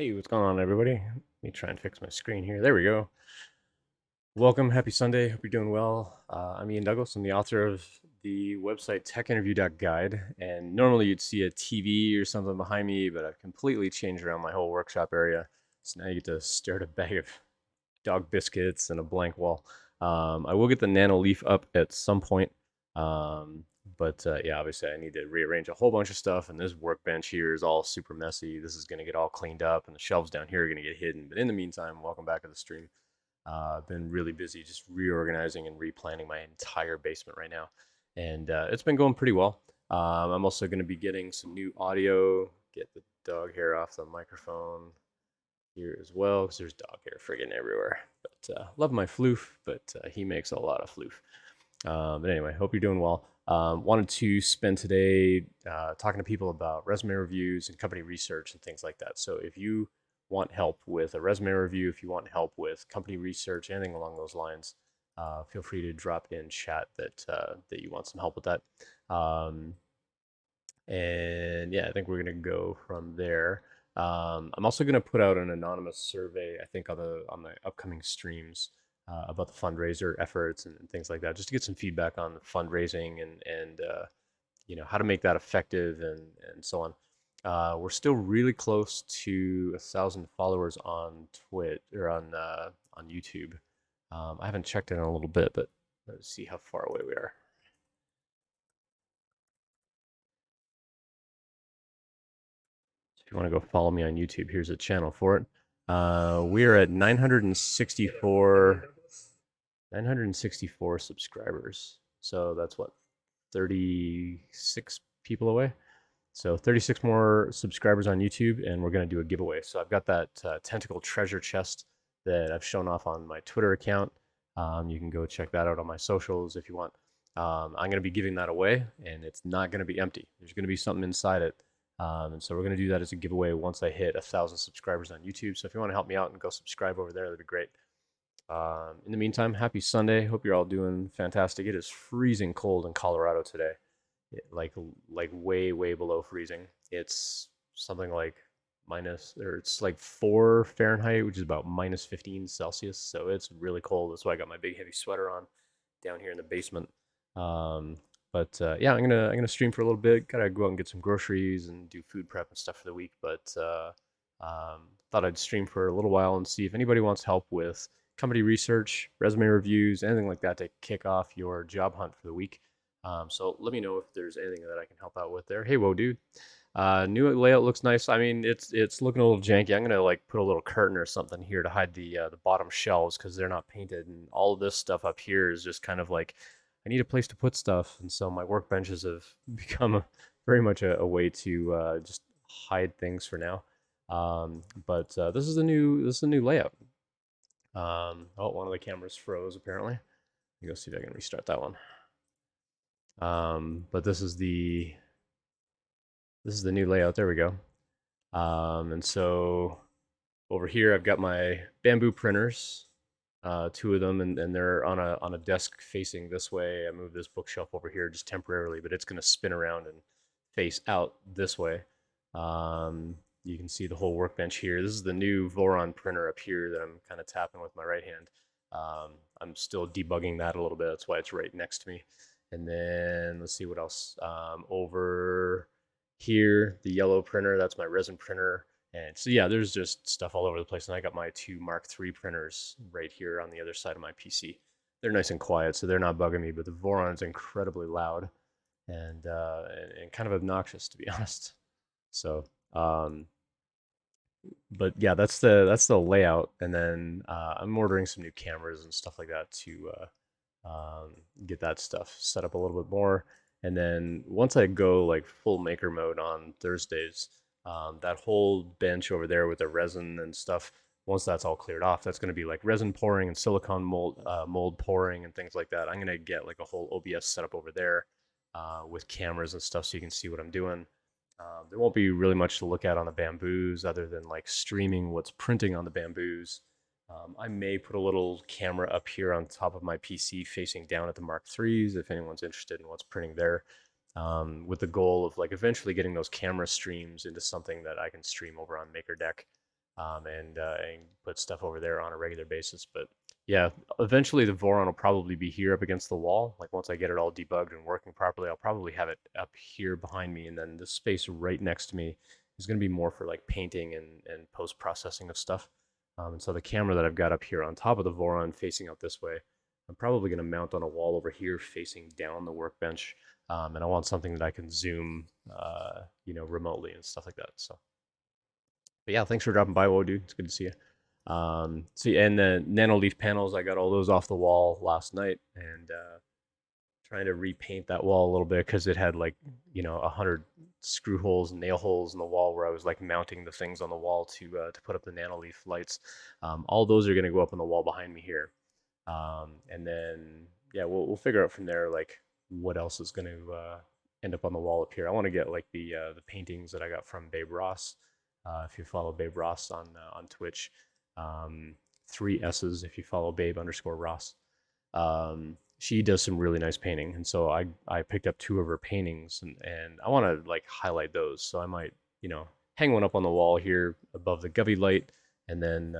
Hey, what's going on, everybody? Let me try and fix my screen here. There we go. Welcome. Happy Sunday. Hope you're doing well. I'm Ian Douglas. I'm the author of the website techinterview.guide. And normally you'd see a TV or something behind me, but I've completely changed around my whole workshop area. So now you get to stare at a bag of dog biscuits and a blank wall. I will get the Nano Leaf up at some point. Um, but yeah, obviously I need to rearrange a whole bunch of stuff, and this workbench here is all super messy. This is going to get all cleaned up, and the shelves down here are going to get hidden. But in the meantime, welcome back to the stream. I've been really busy just reorganizing and replanning my entire basement right now, and it's been going pretty well. I'm also going to be getting some new audio. Get the dog hair off the microphone here as well, because there's dog hair friggin' everywhere. But love my floof, but he makes a lot of floof. But anyway, hope you're doing well. Wanted to spend today talking to people about resume reviews and company research and things like that. So if you want help with a resume review, if you want help with company research, anything along those lines, feel free to drop in chat that you want some help with that. Um, and yeah, I think we're gonna go from there. I'm also gonna put out an anonymous survey, I think, on the upcoming streams about the fundraiser efforts and things like that, just to get some feedback on fundraising and how to make that effective and so on. We're still really close to 1,000 followers on Twitch or on YouTube. I haven't checked it in a little bit, but let's see how far away we are. If you want to go follow me on YouTube, here's a channel for it. We are at 964 subscribers. So that's what, 36 people away. So 36 more subscribers on YouTube, and we're going to do a giveaway. So I've got that tentacle treasure chest that I've shown off on my Twitter account. You can go check that out on my socials if you want. I'm going to be giving that away, and it's not going to be empty. There's going to be something inside it. And so we're going to do that as a giveaway once I hit 1,000 subscribers on YouTube. So if you want to help me out and go subscribe over there, that'd be great. In the meantime, happy Sunday. Hope you're all doing fantastic. It is freezing cold in Colorado today, like way below freezing. It's something like minus, or it's like 4 Fahrenheit, which is about minus 15 Celsius. So it's really cold. That's why I got my big heavy sweater on down here in the basement. Um, but yeah, I'm gonna stream for a little bit. Gotta go out and get some groceries and do food prep and stuff for the week. But thought I'd stream for a little while and see if anybody wants help with company research, resume reviews, anything like that to kick off your job hunt for the week. So let me know if there's anything that I can help out with there. Hey, whoa, dude. New layout looks nice. I mean, it's looking a little janky. I'm gonna like put a little curtain or something here to hide the bottom shelves because they're not painted, and all of this stuff up here is just kind of like I need a place to put stuff, and so my workbenches have become very much a way to just hide things for now. But this is the new layout. Oh, one of the cameras froze apparently. Let me go see if I can restart that one. But this is the new layout. There we go. And so over here I've got my Bambu printers, two of them, and they're on a desk facing this way. I moved this bookshelf over here just temporarily, but it's going to spin around and face out this way. You can see the whole workbench here. This is the new Voron printer up here that I'm kind of tapping with my right hand. I'm still debugging that a little bit. That's why it's right next to me. And then let's see what else. Over here, the yellow printer, that's my resin printer. And so yeah, there's just stuff all over the place. And I got my two Mark III printers right here on the other side of my PC. They're nice and quiet, so they're not bugging me, but the Voron's incredibly loud and kind of obnoxious, to be honest. So um, but yeah, that's the layout, and then I'm ordering some new cameras and stuff like that to get that stuff set up a little bit more. And then once I go like full maker mode on Thursdays, that whole bench over there with the resin and stuff, once that's all cleared off, that's going to be like resin pouring and silicone mold pouring and things like that. I'm going to get like a whole OBS setup over there with cameras and stuff so you can see what I'm doing. There won't be really much to look at on the Bambus other than like streaming what's printing on the Bambus. I may put a little camera up here on top of my PC facing down at the Mark IIIs if anyone's interested in what's printing there, with the goal of like eventually getting those camera streams into something that I can stream over on MakerDeck. and put stuff over there on a regular basis. But yeah, eventually the Voron will probably be here up against the wall. Like once I get it all debugged and working properly, I'll probably have it up here behind me, and then the space right next to me is going to be more for like painting and post processing of stuff. And so the camera that I've got up here on top of the Voron facing out this way, I'm probably going to mount on a wall over here facing down the workbench. And I want something that I can zoom, remotely and stuff like that. So, but yeah, thanks for dropping by, Woe dude. It's good to see you. And the Nanoleaf panels, I got all those off the wall last night, and trying to repaint that wall a little bit because it had like 100 screw holes and nail holes in the wall where I was like mounting the things on the wall to put up the Nanoleaf lights. All those are going to go up on the wall behind me here, and then yeah, we'll figure out from there like what else is going to end up on the wall up here. I want to get like the paintings that I got from Babe Ross. If you follow Babe Ross on Twitch, um, 3 S's if you follow Babe underscore Ross. She does some really nice painting, and so I picked up 2 of her paintings, and I want to like highlight those. So I might hang one up on the wall here above the Govey light, and then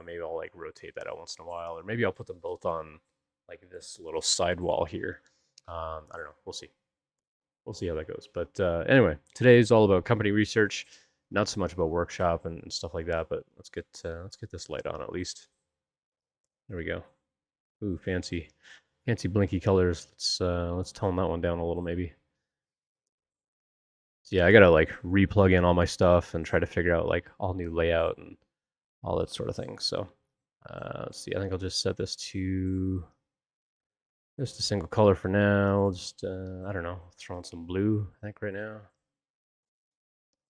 maybe I'll like rotate that out once in a while, or maybe I'll put them both on like this little side wall here. I don't know. We'll see. We'll see how that goes. But anyway, today is all about company research, not so much about workshop and stuff like that. But let's get this light on at least. There we go. Ooh, fancy blinky colors. Let's tone that one down a little maybe. So yeah, I gotta like replug in all my stuff and try to figure out like all new layout and all that sort of thing. So let's see. I think I'll just set this to just a single color for now. We'll just I don't know, throw on some blue. I think right now,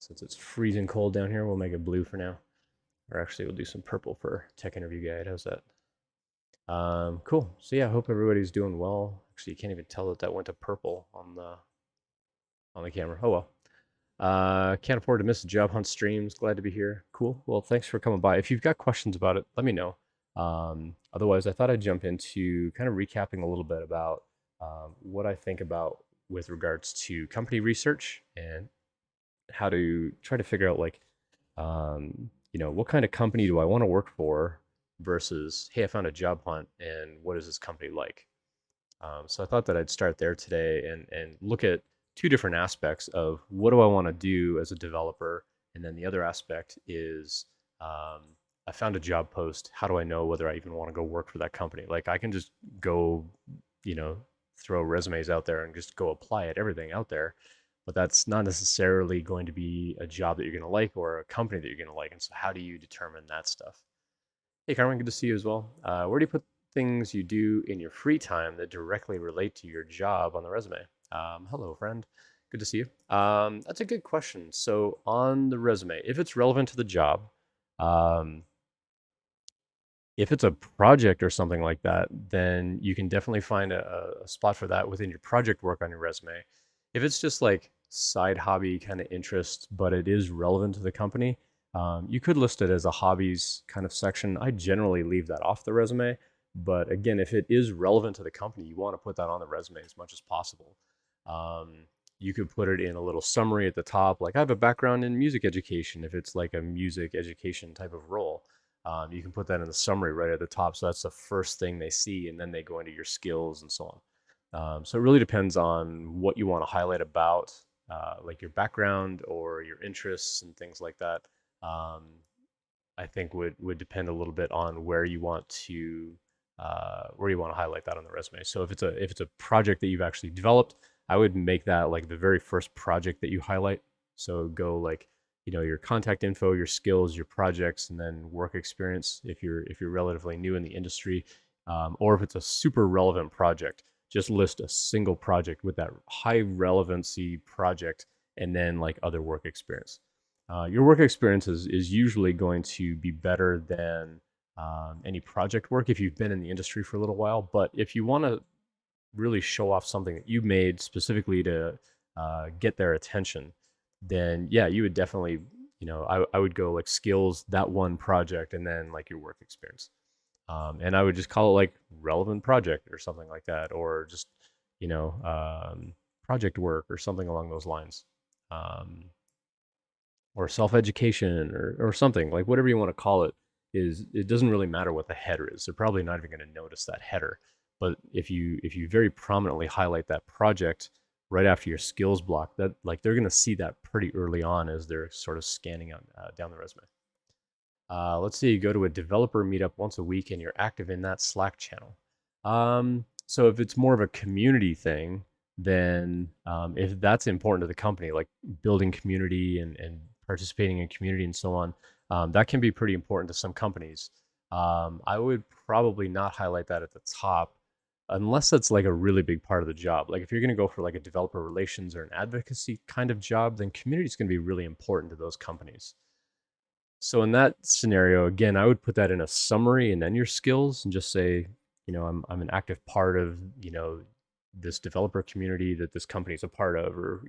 since it's freezing cold down here, we'll make it blue for now. Or actually, we'll do some purple for tech interview guide. How's that? Cool. So yeah, I hope everybody's doing well. Actually, you can't even tell that went to purple on the camera. Oh well. Can't afford to miss the job hunt streams. Glad to be here. Cool. Well, thanks for coming by. If you've got questions about it, let me know. Otherwise, I thought I'd jump into kind of recapping a little bit about what I think about with regards to company research and how to try to figure out like, what kind of company do I want to work for versus, hey, I found a job hunt and what is this company like? So I thought that I'd start there today and look at 2 different aspects of what do I want to do as a developer, and then the other aspect is I found a job post. How do I know whether I even want to go work for that company? Like I can just go, you know, throw resumes out there and just go apply at everything out there, but that's not necessarily going to be a job that you're going to like or a company that you're going to like. And so how do you determine that stuff? Hey, Carmen, good to see you as well. Where do you put things you do in your free time that directly relate to your job on the resume? Hello, friend. Good to see you. That's a good question. So, on the resume, if it's relevant to the job, um, if it's a project or something like that, then you can definitely find a spot for that within your project work on your resume. If it's just like side hobby kind of interest, but it is relevant to the company, you could list it as a hobbies kind of section. I generally leave that off the resume. But again, if it is relevant to the company, you want to put that on the resume as much as possible. Um, you could put it in a little summary at the top, like I have a background in music education, if it's like a music education type of role. You can put that in the summary right at the top. So that's the first thing they see, and then they go into your skills and so on. So it really depends on what you want to highlight about, like your background or your interests and things like that. Um, I think would depend a little bit on where you want to highlight that on the resume. So if it's a project that you've actually developed, I would make that like the very first project that you highlight. So go like your contact info, your skills, your projects, and then work experience if you're relatively new in the industry, or if it's a super relevant project, just list a single project with that high relevancy project, and then like other work experience. Your work experience is usually going to be better than any project work if you've been in the industry for a little while. But if you want to really show off something that you made specifically to get their attention, then yeah, you would definitely, I would go like skills, that one project, and then like your work experience. And I would just call it like relevant project or something like that, or just, you know, project work or something along those lines. Um, or self-education or something, like whatever you want to call it, is it doesn't really matter what the header is. They're probably not even going to notice that header. But if you very prominently highlight that project right after your skills block, that like they're going to see that pretty early on as they're sort of scanning on down the resume. Let's say you go to a developer meetup once a week and you're active in that Slack channel. So if it's more of a community thing, then if that's important to the company, like building community and participating in community and so on, that can be pretty important to some companies. I would probably not highlight that at the top unless that's like a really big part of the job. Like if you're going to go for like a developer relations or an advocacy kind of job, then community is going to be really important to those companies. So in that scenario, again, I would put that in a summary and then your skills and just say, I'm an active part of, this developer community that this company is a part of, or,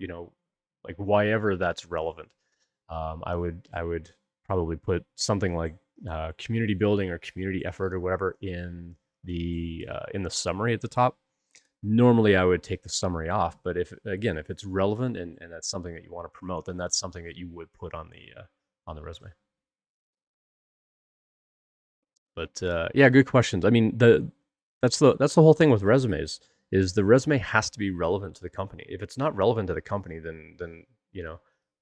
like why ever that's relevant. I would probably put something like community building or community effort or whatever in the summary at the top. Normally I would take the summary off, but if it's relevant and that's something that you want to promote, then that's something that you would put on the resume. But yeah, good questions. I mean, that's the whole thing with resumes is the resume has to be relevant to the company. If it's not relevant to the company, then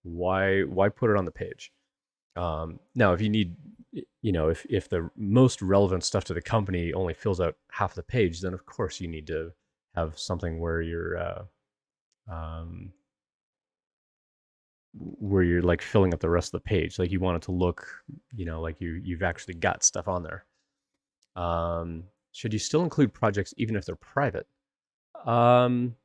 why put it on the page? Now, if you need, if the most relevant stuff to the company only fills out half the page, then of course you need to have something um, where you're like filling up the rest of the page. Like you want it to look, like you've actually got stuff on there. Should you still include projects even if they're private? Um,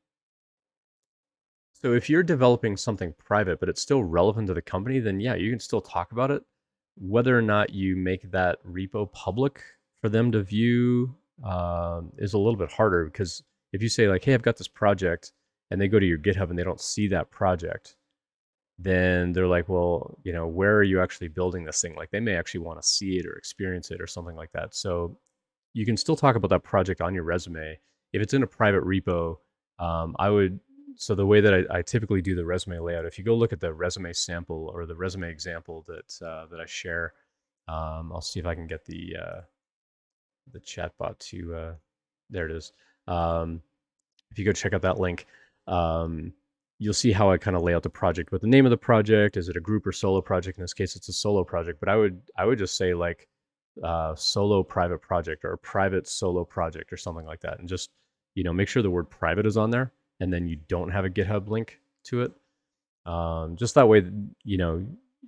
so if you're developing something private, but it's still relevant to the company, then yeah, you can still talk about it. Whether or not you make that repo public for them to view is a little bit harder because if you say like, "Hey, I've got this project," and they go to your GitHub and they don't see that project, then they're like, "Well, where are you actually building this thing?" Like they may actually want to see it or experience it or something like that. So you can still talk about that project on your resume. If it's in a private repo, I would. So the way that I typically do the resume layout, if you go look at the resume sample or the resume example that I share, I'll see if I can get the chatbot to. There it is. Um, if you go check out that link, um, you'll see how I kind of lay out the project. What the name of the project is? It a group or solo project? In this case, it's a solo project. But I would just say like solo private project or a private solo project or something like that, and just make sure the word private is on there, and then you don't have a GitHub link to it. Just that way,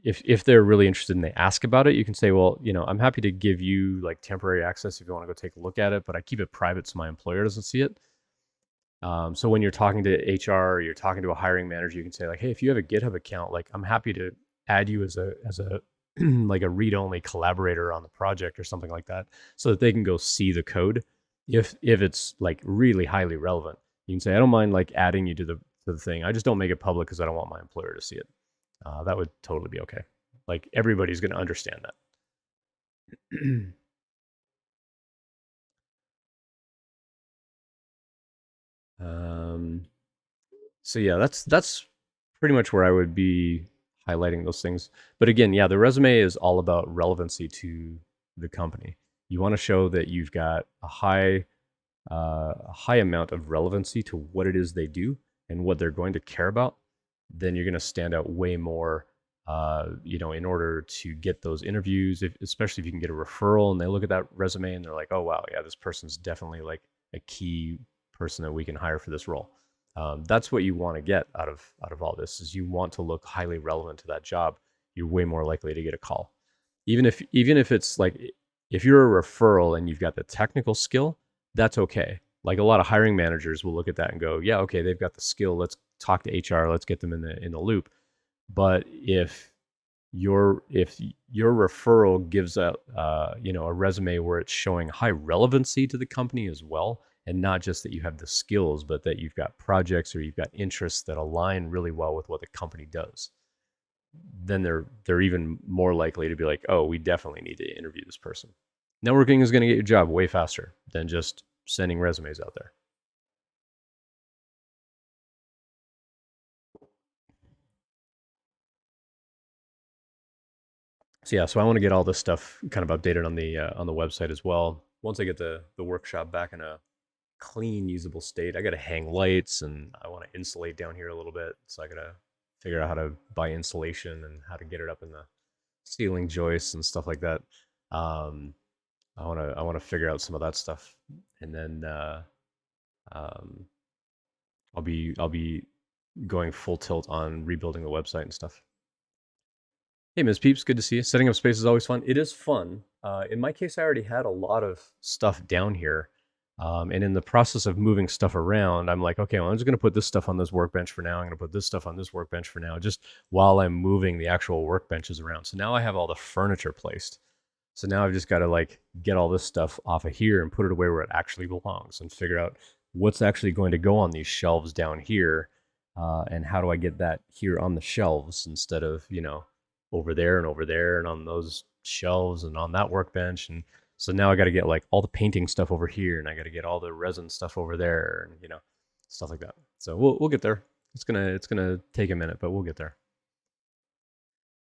if they're really interested and they ask about it, you can say, well, I'm happy to give you like temporary access if you want to go take a look at it, but I keep it private so my employer doesn't see it. So when you're talking to HR or you're talking to a hiring manager, you can say like, hey, if you have a GitHub account, like I'm happy to add you as a like a read-only collaborator on the project or something like that, so that they can go see the code. If it's like really highly relevant, you can say, I don't mind like adding you to the thing. I just don't make it public because I don't want my employer to see it. That would totally be okay. Like everybody's going to understand that. um, so yeah, that's pretty much where I would be highlighting those things. But again, yeah, the resume is all about relevancy to the company. You want to show that you've got a high amount of relevancy to what it is they do and what they're going to care about. Then you're going to stand out way more. In order to get those interviews, especially if you can get a referral and they look at that resume and they're like, oh wow, yeah, this person's definitely like a key person that we can hire for this role. That's what you want to get out of all this is you want to look highly relevant to that job. You're way more likely to get a call, even if it's like if you're a referral and you've got the technical skill, that's okay. Like a lot of hiring managers will look at that and go, yeah, okay, they've got the skill. Let's talk to HR. Let's get them in the loop. But if your referral gives out a resume where it's showing high relevancy to the company as well, and not just that you have the skills, but that you've got projects or you've got interests that align really well with what the company does, then they're even more likely to be like, oh, we definitely need to interview this person. Networking is going to get your job way faster than just sending resumes out there. So yeah, so I want to get all this stuff kind of updated on the website as well. Once I get the workshop back in a clean, usable state, I got to hang lights and I want to insulate down here a little bit. So I got to figure out how to buy insulation and how to get it up in the ceiling joists and stuff like that. Um, I want to figure out some of that stuff, and then um, I'll be going full tilt on rebuilding the website and stuff. Hey, Ms. Peeps, good to see you. Setting up space is always fun. It is fun. In my case, I already had a lot of stuff down here. And in the process of moving stuff around, I'm like, okay, well, I'm just going to put this stuff on this workbench for now. I'm going to put this stuff on this workbench for now, just while I'm moving the actual workbenches around. So now I have all the furniture placed. So now I've just got to like get all this stuff off of here and put it away where it actually belongs and figure out what's actually going to go on these shelves down here. And how do I get that here on the shelves instead of, over there and on those shelves and on that workbench. And so now I got to get like all the painting stuff over here and I got to get all the resin stuff over there and, stuff like that. So we'll get there. It's gonna take a minute, but we'll get there.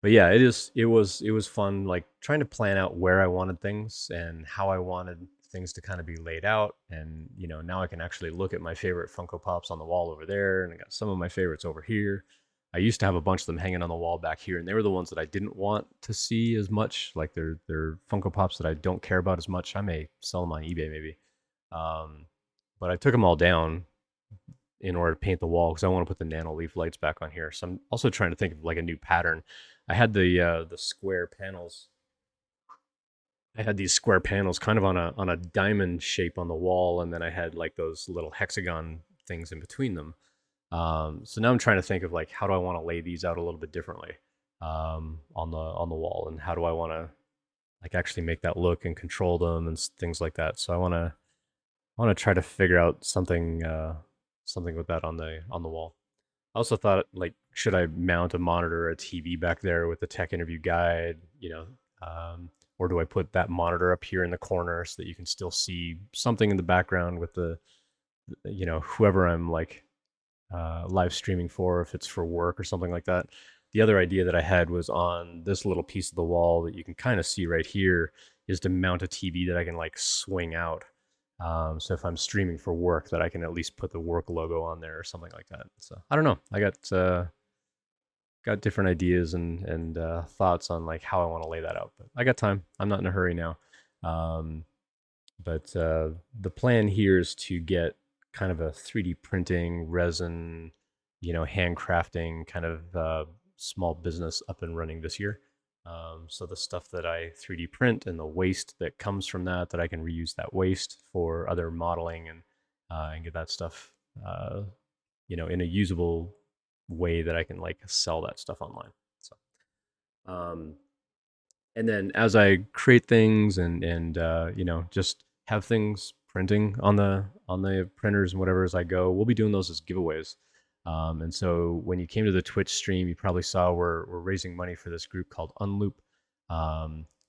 But yeah, it was fun like trying to plan out where I wanted things and how I wanted things to kind of be laid out. And now I can actually look at my favorite Funko Pops on the wall over there, and I got some of my favorites over here. I used to have a bunch of them hanging on the wall back here, and they were the ones that I didn't want to see as much. Like they're Funko Pops that I don't care about as much. I may sell them on eBay maybe. Um, but I took them all down in order to paint the wall because I want to put the nano leaf lights back on here. So I'm also trying to think of like a new pattern. I had the square panels. I had these square panels kind of on a diamond shape on the wall, and then I had like those little hexagon things in between them. So now I'm trying to think of like how do I want to lay these out a little bit differently on the wall, and how do I want to like actually make that look and control them and things like that. So I want to try to figure out something with that on the wall. I also thought like should I mount a monitor or a TV back there with the tech interview guide, or do I put that monitor up here in the corner so that you can still see something in the background with the whoever I'm like live streaming for, if it's for work or something like that. The other idea that I had was on this little piece of the wall that you can kind of see right here is to mount a TV that I can like swing out. So if I'm streaming for work, that I can at least put the work logo on there or something like that. So I don't know. I got different ideas and thoughts on like how I want to lay that out, but I got time. I'm not in a hurry now. Um, but the plan here is to get kind of a 3D printing, resin, handcrafting kind of small business up and running this year. So the stuff that I 3D print and the waste that comes from that I can reuse that waste for other modeling and get that stuff, in a usable way that I can like sell that stuff online. So, um, and then as I create things and just have things printing on the printers and whatever as I go, we'll be doing those as giveaways. And so when you came to the Twitch stream, you probably saw we're raising money for this group called Unloop,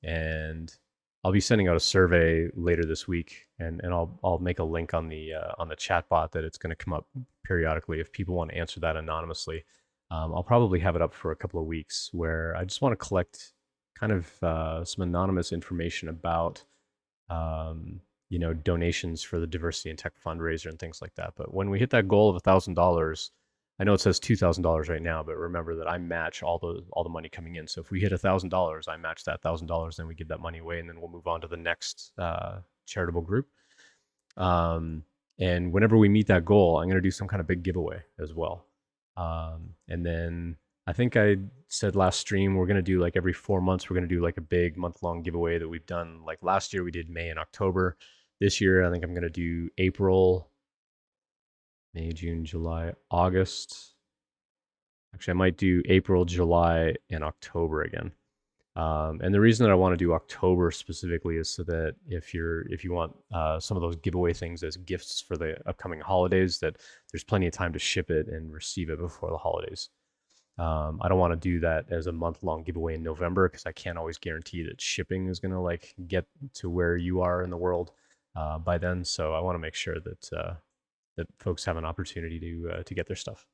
and I'll be sending out a survey later this week, and I'll make a link on the chat bot that it's going to come up periodically if people want to answer that anonymously. I'll probably have it up for a couple of weeks where I just want to collect kind of some anonymous information about donations for the diversity and tech fundraiser and things like that. But when we hit that goal of $1,000, I know it says $2,000 right now, but remember that I match all the money coming in. So if we hit $1,000, I match that $1,000, then we give that money away, and then we'll move on to the next charitable group. And whenever we meet that goal, I'm going to do some kind of big giveaway as well. And then I think I said last stream we're going to do like every 4 months we're going to do like a big month-long giveaway that we've done. Like last year we did May and October. This year I think I'm going to do April, May, June, July, August. Actually, I might do April, July, and October again. And the reason that I want to do October specifically is so that if you want some of those giveaway things as gifts for the upcoming holidays, that there's plenty of time to ship it and receive it before the holidays. I don't want to do that as a month-long giveaway in November because I can't always guarantee that shipping is going to like get to where you are in the world by then. So I want to make sure that folks have an opportunity to get their stuff.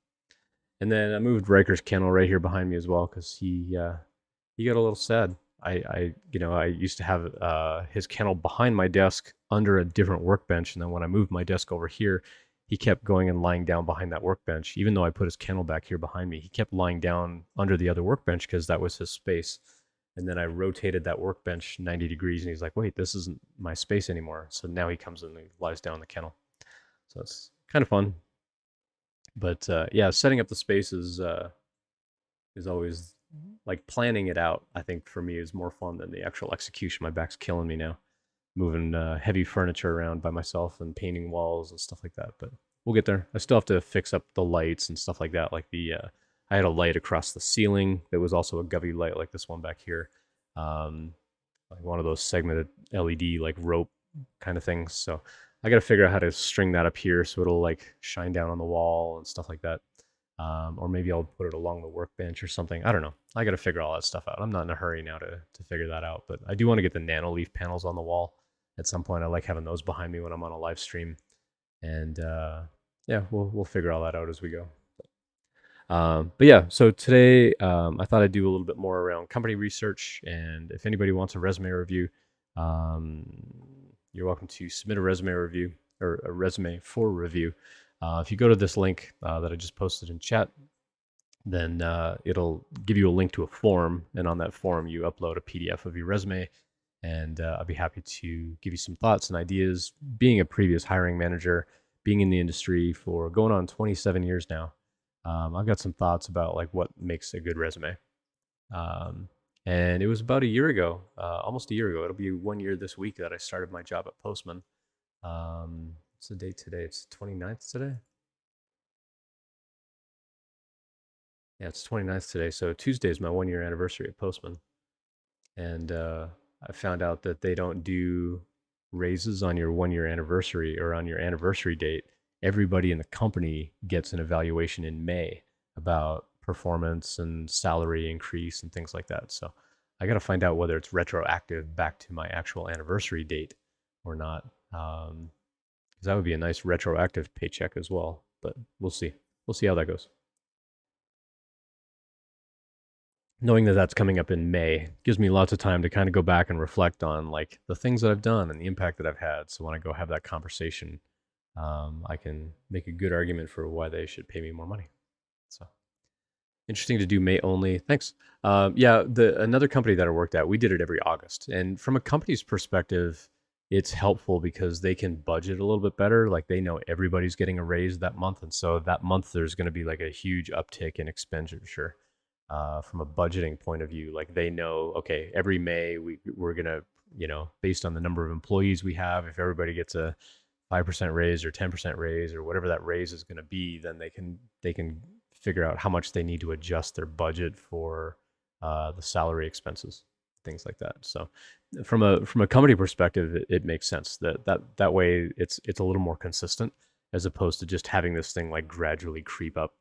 And then I moved Riker's kennel right here behind me as well because he got a little sad. I used to have his kennel behind my desk under a different workbench, and then when I moved my desk over here, he kept going and lying down behind that workbench. Even though I put his kennel back here behind me, he kept lying down under the other workbench because that was his space. And then I rotated that workbench 90 degrees, and he's like, "Wait, this isn't my space anymore." So now he comes and he lies down in the kennel. So it's kind of fun. But yeah, setting up the space is always like planning it out. I think for me is more fun than the actual execution. My back's killing me now, moving heavy furniture around by myself and painting walls and stuff like that. But we'll get there. I still have to fix up the lights and stuff like that. Like I had a light across the ceiling that was also a Govey light, like this one back here, um, like one of those segmented LED like rope kind of things. So I got to figure out how to string that up here so it'll like shine down on the wall and stuff like that. Or maybe I'll put it along the workbench or something. I don't know. I got to figure all that stuff out. I'm not in a hurry now to figure that out, but I do want to get the Nanoleaf panels on the wall at some point. I like having those behind me when I'm on a live stream, and yeah, we'll figure all that out as we go. But yeah, so today I thought I'd do a little bit more around company research, and if anybody wants a resume review, um, you're welcome to submit a resume review or a resume for review. If you go to this link that I just posted in chat, then it'll give you a link to a form, and on that form you upload a PDF of your resume, and I'll be happy to give you some thoughts and ideas. Being a previous hiring manager, being in the industry for going on 27 years now, I've got some thoughts about like what makes a good resume. Um, and it was about a year ago, almost a year ago. It'll be 1 year this week that I started my job at Postman. What's the date today? It's 29th today. Yeah, it's 29th today. So Tuesday is my 1 year anniversary at Postman. And I found out that they don't do raises on your 1 year anniversary or on your anniversary date. Everybody in the company gets an evaluation in May about performance and salary increase and things like that. So I got to find out whether it's retroactive back to my actual anniversary date or not. Because that would be a nice retroactive paycheck as well. But we'll see. We'll see how that goes. Knowing that that's coming up in May gives me lots of time to kind of go back and reflect on like the things that I've done and the impact that I've had. So when I go have that conversation, I can make a good argument for why they should pay me more money. So interesting to do May only. Thanks. Yeah, another company that I worked at, we did it every August, and from a company's perspective, it's helpful because they can budget a little bit better. Like they know everybody's getting a raise that month, and so that month there's going to be like a huge uptick in expenditure. From a budgeting point of view, like they know, okay, every May we're gonna, based on the number of employees we have, if everybody gets a 5% raise or 10% raise or whatever that raise is going to be, then they can figure out how much they need to adjust their budget for the salary expenses, things like that. So from a company perspective, it makes sense that way it's a little more consistent as opposed to just having this thing like gradually creep up,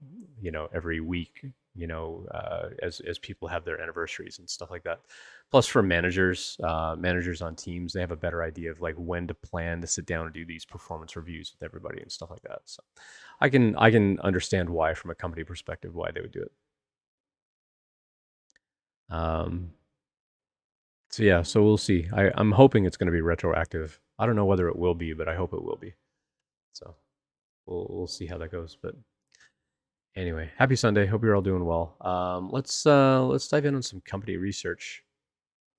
every week, as people have their anniversaries and stuff like that. Plus, for managers on teams, they have a better idea of like when to plan to sit down and do these performance reviews with everybody and stuff like that. So, I can understand why, from a company perspective, why they would do it. Um, so yeah, so we'll see. I'm hoping it's going to be retroactive. I don't know whether it will be, but I hope it will be. So we'll see how that goes. But anyway, happy Sunday. Hope you're all doing well. Let's dive in on some company research,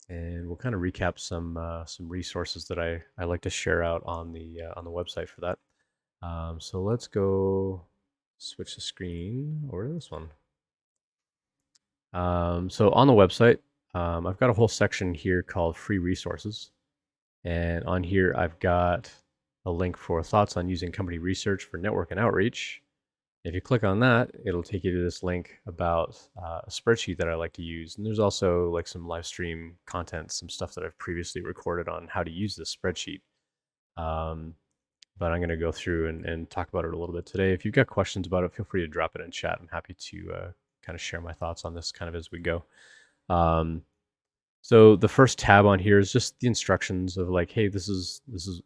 and we'll kind of recap some resources that I like to share out on the website for that. So let's go switch the screen over to this one. So on the website, I've got a whole section here called free resources, and on here I've got a link for thoughts on using company research for network and outreach. If you click on that, it'll take you to this link about a spreadsheet that I like to use. And there's also like some live stream content, some stuff that I've previously recorded on how to use this spreadsheet. But I'm going to go through and talk about it a little bit today. If you've got questions about it, feel free to drop it in chat. I'm happy to kind of share my thoughts on this kind of as we go. So the first tab on here is just the instructions of like, hey, this is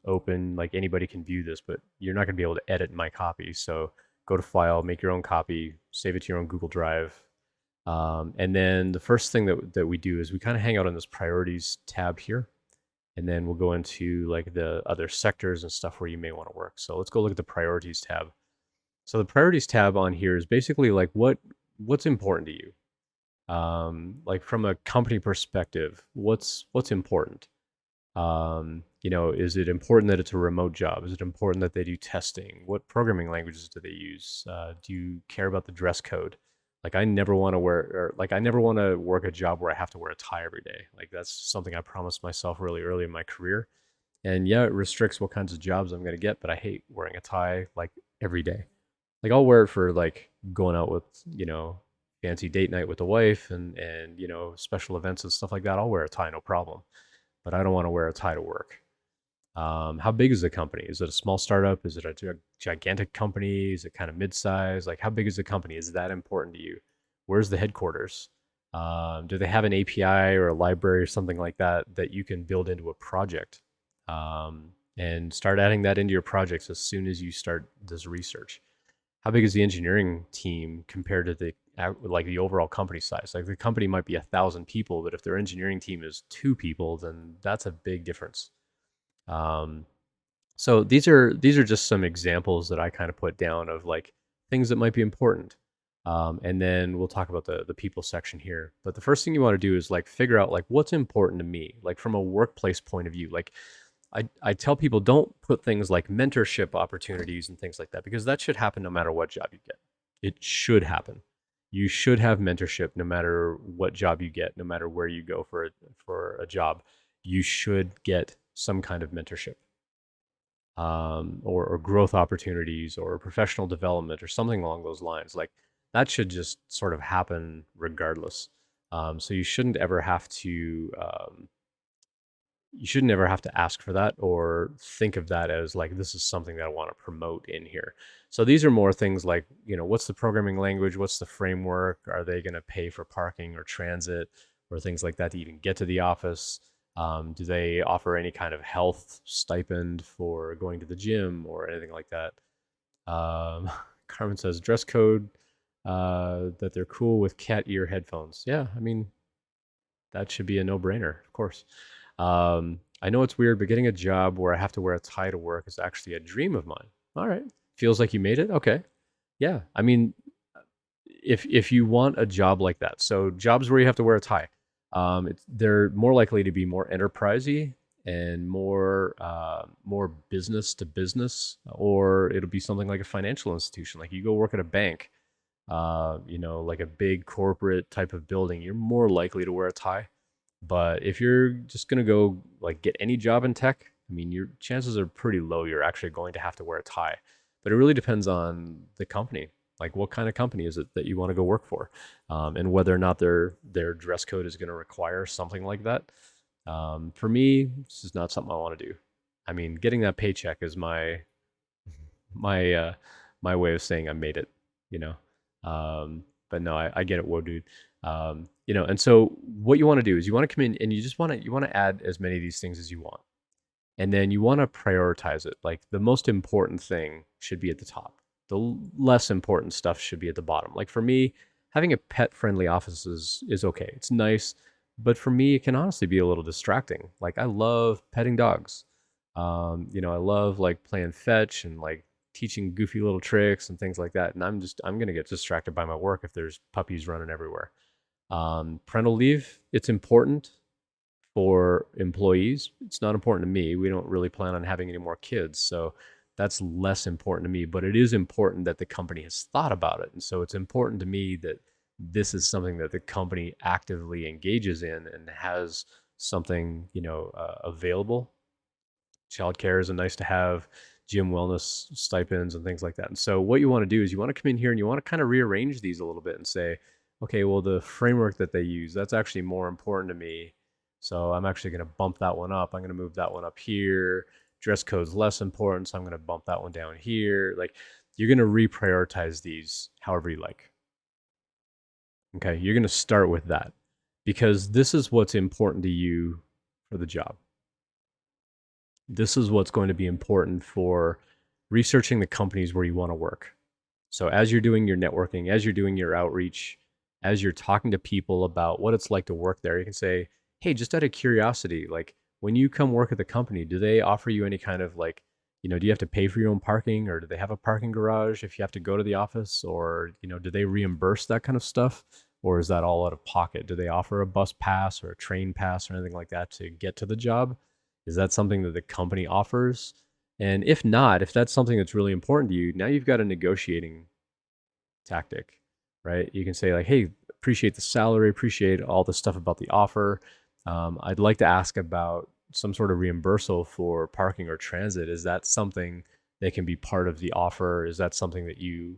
open, like anybody can view this, but you're not going to be able to edit my copy. So go to File, make your own copy, save it to your own Google Drive, And then the first thing that we do is we kind of hang out on this priorities tab here. And then we'll go into like the other sectors and stuff where you may want to work. So let's go look at the priorities tab. So the priorities tab on here is basically like what's important to you. Like from a company perspective, what's important? Is it important that it's a remote job? Is it important that they do testing? What programming languages do they use? Do you care about the dress code? Like I never want to wear, or like I never want to work a job where I have to wear a tie every day. Like that's something I promised myself really early in my career. And yeah, it restricts what kinds of jobs I'm going to get, but I hate wearing a tie like every day. Like I'll wear it for like going out with, fancy date night with the wife and special events and stuff like that. I'll wear a tie, no problem. But I don't want to wear a tie to work. How big is the company? Is it a small startup? Is it a gigantic company? Is it kind of mid-size? Like, how big is the company? Is that important to you? Where's the headquarters? Do they have an API or a library or something like that that you can build into a project? And start adding that into your projects as soon as you start this research. How big is the engineering team compared to the overall company size? Like the company might be 1,000 people, but if their engineering team is 2 people, then that's a big difference. Um, so these are just some examples that I kind of put down of like things that might be important. And then we'll talk about the people section here. But the first thing you want to do is like figure out like what's important to me, like from a workplace point of view. Like I tell people don't put things like mentorship opportunities and things like that because that should happen no matter what job you get. It should happen. You should have mentorship no matter what job you get, no matter where you go for a job. You should get some kind of mentorship, or growth opportunities or professional development or something along those lines. Like that should just sort of happen regardless. So you shouldn't ever have to ask for that or think of that as like this is something that I want to promote in here. So these are more things like, what's the programming language, what's the framework, are they going to pay for parking or transit or things like that to even get to the office? Do they offer any kind of health stipend for going to the gym or anything like that? Carmen says dress code, that they're cool with cat ear headphones. Yeah, I mean, that should be a no-brainer, of course. I know it's weird, but getting a job where I have to wear a tie to work is actually a dream of mine. All right. Feels like you made it? Okay. Yeah. I mean, if you want a job like that, so jobs where you have to wear a tie, they're more likely to be more enterprisey and more business to business, or it'll be something like a financial institution. Like you go work at a bank, like a big corporate type of building, you're more likely to wear a tie. But if you're just gonna go like get any job in tech, I mean, your chances are pretty low you're actually going to have to wear a tie. But it really depends on the company. Like, what kind of company is it that you want to go work for, and whether or not their dress code is going to require something like that. For me, this is not something I want to do. I mean, getting that paycheck is my my way of saying I made it. You know, but no, I get it, whoa, dude. And so what you want to do is you want to come in and you want to add as many of these things as you want, and then you want to prioritize it. Like the most important thing should be at the top. The less important stuff should be at the bottom. Like for me, having a pet friendly office is okay. It's nice, but for me, it can honestly be a little distracting. Like I love petting dogs. I love like playing fetch and like teaching goofy little tricks and things like that. And I'm gonna get distracted by my work if there's puppies running everywhere. Parental leave, it's important for employees. It's not important to me. We don't really plan on having any more kids. So that's less important to me, but it is important that the company has thought about it. And so it's important to me that this is something that the company actively engages in and has something, available. Childcare is a nice to have, gym wellness stipends and things like that. And so what you want to do is you want to come in here and you want to kind of rearrange these a little bit and say, okay, well, the framework that they use, that's actually more important to me. So I'm actually going to bump that one up. I'm going to move that one up here. Dress code's less important, so I'm going to bump that one down here. Like you're going to reprioritize these however you like. Okay, you're going to start with that because this is what's important to you for the job. This is what's going to be important for researching the companies where you want to work. So as you're doing your networking, as you're doing your outreach, as you're talking to people about what it's like to work there, you can say, hey, just out of curiosity, like when you come work at the company, do they offer you any kind of like, do you have to pay for your own parking, or do they have a parking garage if you have to go to the office, or, do they reimburse that kind of stuff? Or is that all out of pocket? Do they offer a bus pass or a train pass or anything like that to get to the job? Is that something that the company offers? And if not, if that's something that's really important to you, now you've got a negotiating tactic, right? You can say like, hey, appreciate the salary, appreciate all the stuff about the offer. I'd like to ask about some sort of reimbursal for parking or transit. Is that something that can be part of the offer? Is that something that you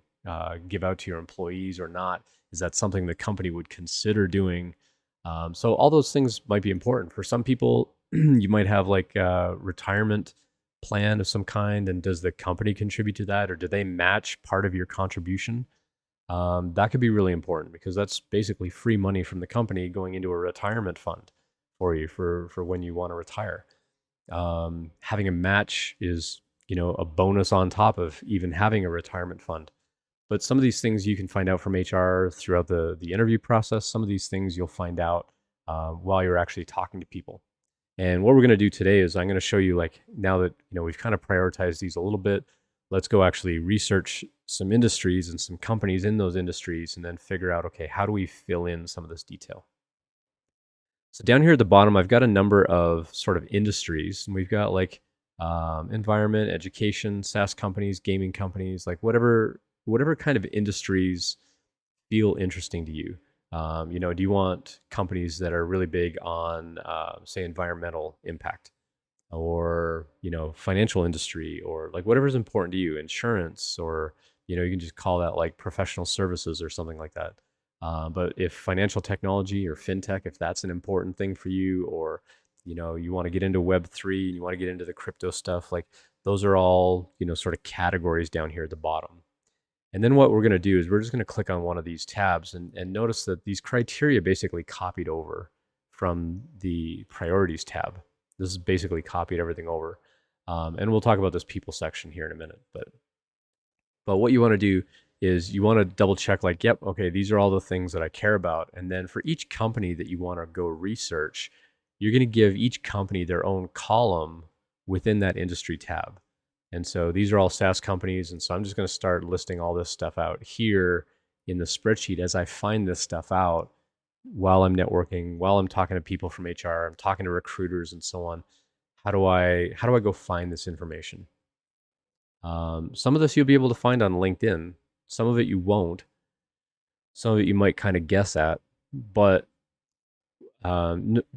give out to your employees or not? Is that something the company would consider doing? So all those things might be important. For some people, you might have like a retirement plan of some kind, and does the company contribute to that, or do they match part of your contribution? That could be really important because that's basically free money from the company going into a retirement fund for you for when you want to retire. Having a match is, a bonus on top of even having a retirement fund. But some of these things you can find out from HR throughout the interview process. Some of these things you'll find out while you're actually talking to people. And what we're going to do today is I'm going to show you, like, now that we've kind of prioritized these a little bit, let's go actually research some industries and some companies in those industries, and then figure out, okay, how do we fill in some of this detail? So down here at the bottom, I've got a number of sort of industries, and we've got like environment, education, SaaS companies, gaming companies, like whatever kind of industries feel interesting to you. Do you want companies that are really big on, say, environmental impact, or financial industry, or like whatever's important to you, insurance, or you can just call that like professional services or something like that. But if financial technology or fintech, if that's an important thing for you, or you want to get into Web3 and you want to get into the crypto stuff, like those are all sort of categories down here at the bottom. And then what we're going to do is we're just going to click on one of these tabs, and notice that these criteria basically copied over from the priorities tab. This is basically copied everything over. And we'll talk about this people section here in a minute. But what you want to do is you want to double check, like, yep, okay, these are all the things that I care about. And then for each company that you want to go research, you're going to give each company their own column within that industry tab. And so these are all SaaS companies. And so I'm just going to start listing all this stuff out here in the spreadsheet as I find this stuff out while I'm networking, while I'm talking to people from HR, I'm talking to recruiters and so on. How do I go find this information? Some of this you'll be able to find on LinkedIn. Some of it you won't. Some of it you might kind of guess at. But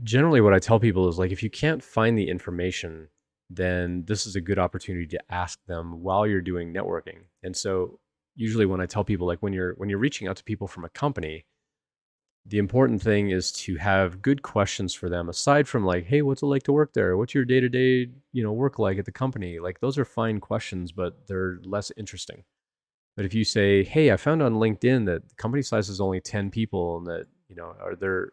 generally what I tell people is, like, if you can't find the information, then this is a good opportunity to ask them while you're doing networking. And so usually when I tell people, like, when you're reaching out to people from a company, the important thing is to have good questions for them, aside from like, hey, what's it like to work there? What's your day-to-day, work like at the company? Like, those are fine questions, but they're less interesting. But if you say, hey, I found on LinkedIn that the company size is only 10 people, and that, are there,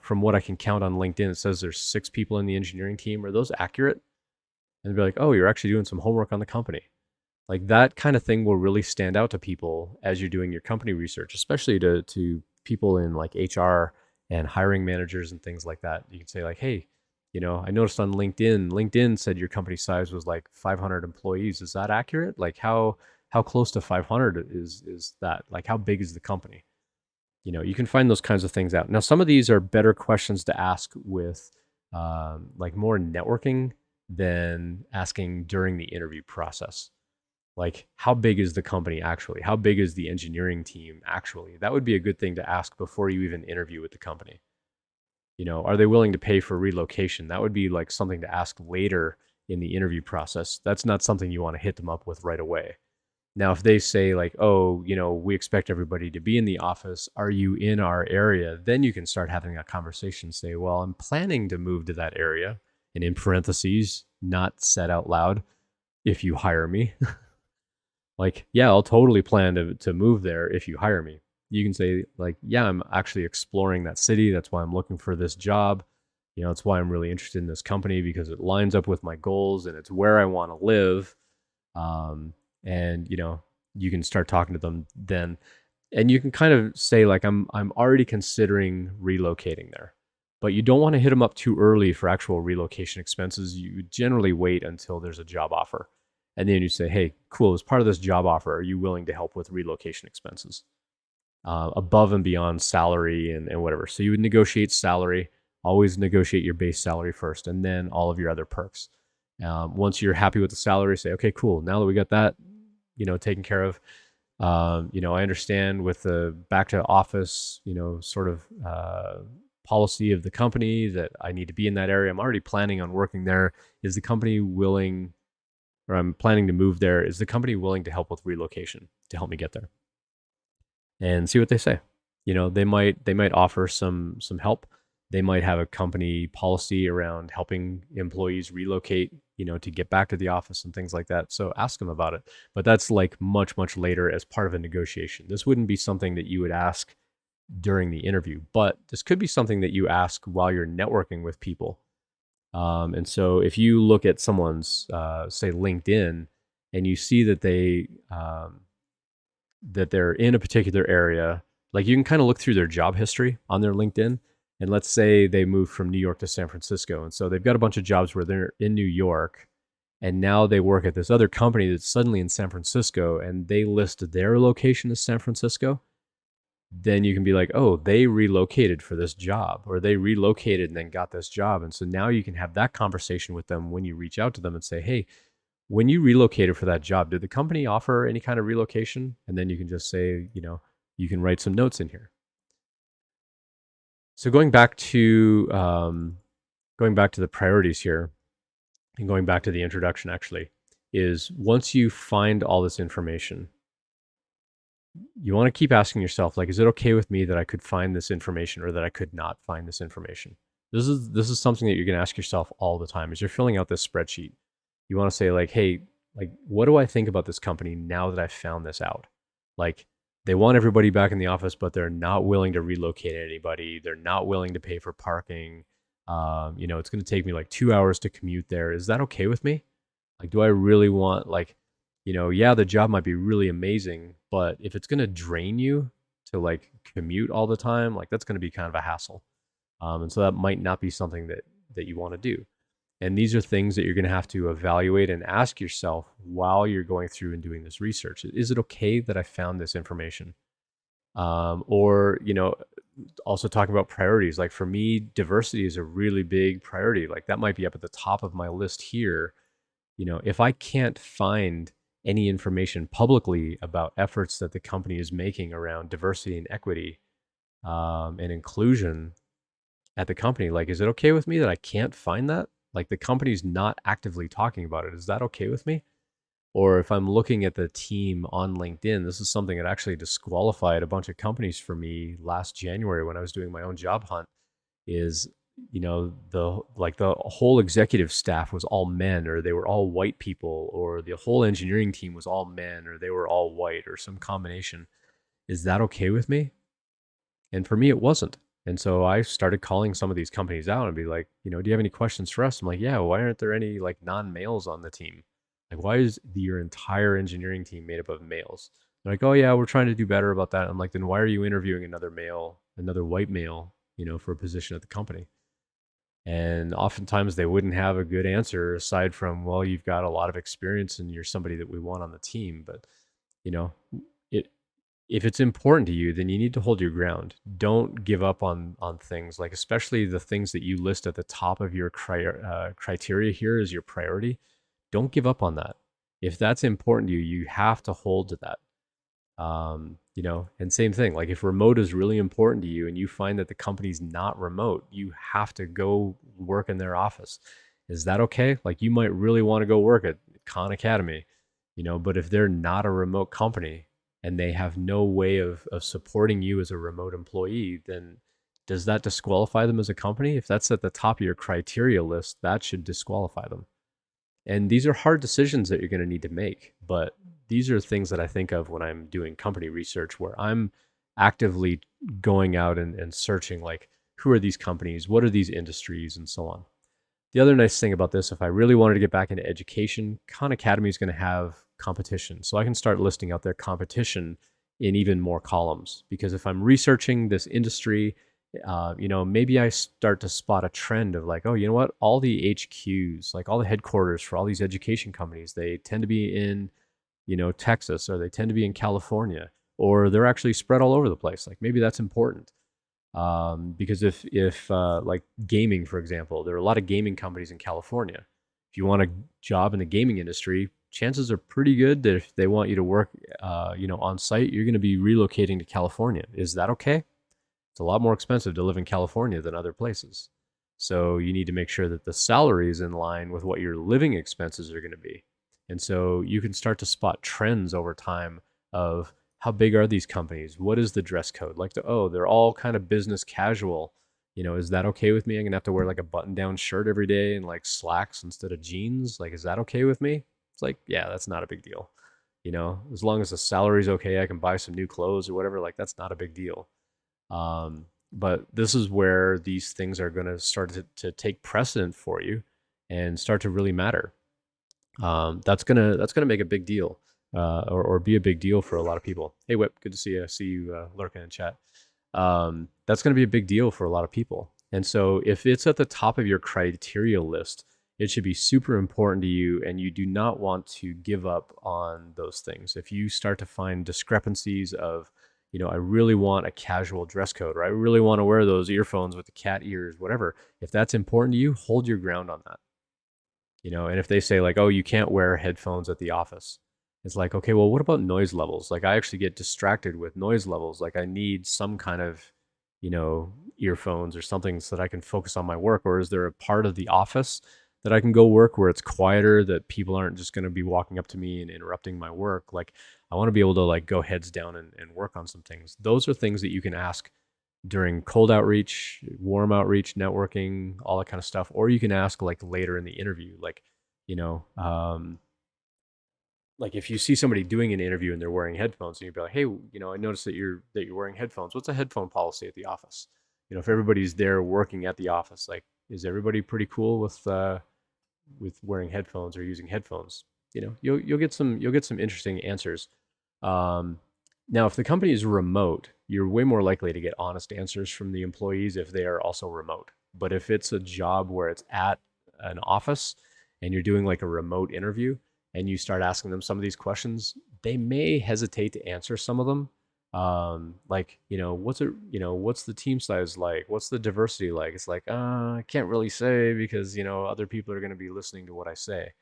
from what I can count on LinkedIn, it says there's 6 people in the engineering team. Are those accurate? And they'd be like, oh, you're actually doing some homework on the company. Like, that kind of thing will really stand out to people as you're doing your company research, especially to people in like HR and hiring managers and things like that. You can say like, hey, I noticed on LinkedIn said your company size was like 500 employees. Is that accurate? Like, how close to 500 is that? Like, how big is the company? You can find those kinds of things out. Now, some of these are better questions to ask with like more networking than asking during the interview process. Like, how big is the company actually? How big is the engineering team actually? That would be a good thing to ask before you even interview with the company. Are they willing to pay for relocation? That would be like something to ask later in the interview process. That's not something you want to hit them up with right away. Now, if they say like, oh, we expect everybody to be in the office, are you in our area? Then you can start having a conversation. Say, well, I'm planning to move to that area. And in parentheses, not said out loud, if you hire me. Like, yeah, I'll totally plan to move there if you hire me. You can say like, yeah, I'm actually exploring that city. That's why I'm looking for this job. It's why I'm really interested in this company, because it lines up with my goals and it's where I want to live. And you can start talking to them then. And you can kind of say like, I'm already considering relocating there, but you don't want to hit them up too early for actual relocation expenses. You generally wait until there's a job offer. And then you say, hey, cool, as part of this job offer, are you willing to help with relocation expenses? Above and beyond salary and whatever. So you would negotiate salary, always negotiate your base salary first, and then all of your other perks. Once you're happy with the salary, say, okay, cool. Now that we got that, taken care of, I understand with the back to office, sort of policy of the company that I need to be in that area. I'm already planning on working there. Is the company willing, or I'm planning to move there? Is the company willing to help with relocation to help me get there? And see what they say. They might offer some help. They might have a company policy around helping employees relocate, to get back to the office and things like that. So ask them about it. But that's like much later as part of a negotiation. This wouldn't be something that you would ask during the interview, but this could be something that you ask while you're networking with people. And so if you look at someone's, say, LinkedIn, and you see that they're in a particular area, like you can kind of look through their job history on their LinkedIn. And let's say they moved from New York to San Francisco. And so they've got a bunch of jobs where they're in New York, and now they work at this other company that's suddenly in San Francisco, and they list their location as San Francisco. Then you can be like, oh, they relocated for this job, or they relocated and then got this job. And so now you can have that conversation with them when you reach out to them and say, hey, when you relocated for that job, did the company offer any kind of relocation? And then you can just say, you can write some notes in here. So going back to the priorities here, and going back to the introduction, actually, is once you find all this information, you want to keep asking yourself, like, is it okay with me that I could find this information or that I could not find this information? This is something that you're going to ask yourself all the time as you're filling out this spreadsheet. You want to say like, hey, like, what do I think about this company now that I found this out? Like, they want everybody back in the office, but they're not willing to relocate anybody. They're not willing to pay for parking. It's going to take me like 2 hours to commute there. Is that okay with me? Like, do I really want, like, yeah, the job might be really amazing, but if it's going to drain you to like commute all the time, like that's going to be kind of a hassle. And so that might not be something that you want to do. And these are things that you're going to have to evaluate and ask yourself while you're going through and doing this research. Is it okay that I found this information? Or, also talking about priorities. Like for me, diversity is a really big priority. Like that might be up at the top of my list here. If I can't find any information publicly about efforts that the company is making around diversity and equity, and inclusion at the company, like, is it okay with me that I can't find that? Like the company's not actively talking about it. Is that okay with me? Or if I'm looking at the team on LinkedIn, this is something that actually disqualified a bunch of companies for me last January when I was doing my own job hunt, is, the whole executive staff was all men, or they were all white people, or the whole engineering team was all men, or they were all white, or some combination. Is that okay with me? And for me, it wasn't. And so I started calling some of these companies out and be like, do you have any questions for us? I'm like, yeah, why aren't there any like non-males on the team? Like, why is your entire engineering team made up of males? They're like, oh yeah, we're trying to do better about that. I'm like, then why are you interviewing another male, another white male, for a position at the company? And oftentimes they wouldn't have a good answer aside from, well, you've got a lot of experience and you're somebody that we want on the team. But, you know, it, if it's important to you, then you need to hold your ground. Don't give up on things, like especially the things that you list at the top of your criteria here as your priority. Don't give up on that. If that's important to you, you have to hold to that. And same thing, like if remote is really important to you and you find that the company's not remote, you have to go work in their office. Is that okay? Like you might really want to go work at Khan Academy, but if they're not a remote company and they have no way of supporting you as a remote employee, then does that disqualify them as a company? If that's at the top of your criteria list, that should disqualify them. And these are hard decisions that you're going to need to make. But these are things that I think of when I'm doing company research, where I'm actively going out and searching, like, who are these companies? What are these industries? And so on. The other nice thing about this, if I really wanted to get back into education, Khan Academy is going to have competition. So I can start listing out their competition in even more columns. Because if I'm researching this industry, maybe I start to spot a trend of like, oh, you know what? All the HQs, like all the headquarters for all these education companies, they tend to be in, Texas, or they tend to be in California, or they're actually spread all over the place. Like maybe that's important. Because if like gaming, for example, there are a lot of gaming companies in California. If you want a job in the gaming industry, chances are pretty good that if they want you to work, on site, you're going to be relocating to California. Is that okay? It's a lot more expensive to live in California than other places. So you need to make sure that the salary is in line with what your living expenses are going to be. And so you can start to spot trends over time of how big are these companies? What is the dress code? Like, they're all kind of business casual. Is that okay with me? I'm going to have to wear like a button down shirt every day and like slacks instead of jeans. Like, is that okay with me? It's like, yeah, that's not a big deal. As long as the salary's okay, I can buy some new clothes or whatever. Like, that's not a big deal. But this is where these things are going to start to take precedent for you and start to really matter. That's gonna make a big deal, or be a big deal for a lot of people. Hey, Whip, good to see you. I see you lurking in chat. That's going to be a big deal for a lot of people. And so, if it's at the top of your criteria list, it should be super important to you, and you do not want to give up on those things. If you start to find discrepancies of, I really want a casual dress code, or I really want to wear those earphones with the cat ears, whatever. If that's important to you, hold your ground on that. And if they say like, oh, you can't wear headphones at the office, it's like, okay, well, what about noise levels? Like I actually get distracted with noise levels. Like I need some kind of, earphones or something so that I can focus on my work. Or is there a part of the office that I can go work where it's quieter, that people aren't just going to be walking up to me and interrupting my work? Like I want to be able to like go heads down and work on some things. Those are things that you can ask during cold outreach, warm outreach, networking, all that kind of stuff. Or you can ask like later in the interview, like, you know, um, like if you see somebody doing an interview and they're wearing headphones, and you'd be like, hey, I noticed that you're wearing headphones. What's a headphone policy at the office? If everybody's there working at the office, like, is everybody pretty cool with wearing headphones or using headphones? You'll get some interesting answers. Um, Now, if the company is remote, you're way more likely to get honest answers from the employees if they are also remote. But if it's a job where it's at an office and you're doing like a remote interview and you start asking them some of these questions, they may hesitate to answer some of them. Like, what's the team size like? What's the diversity like? It's like, I can't really say because, other people are going to be listening to what I say.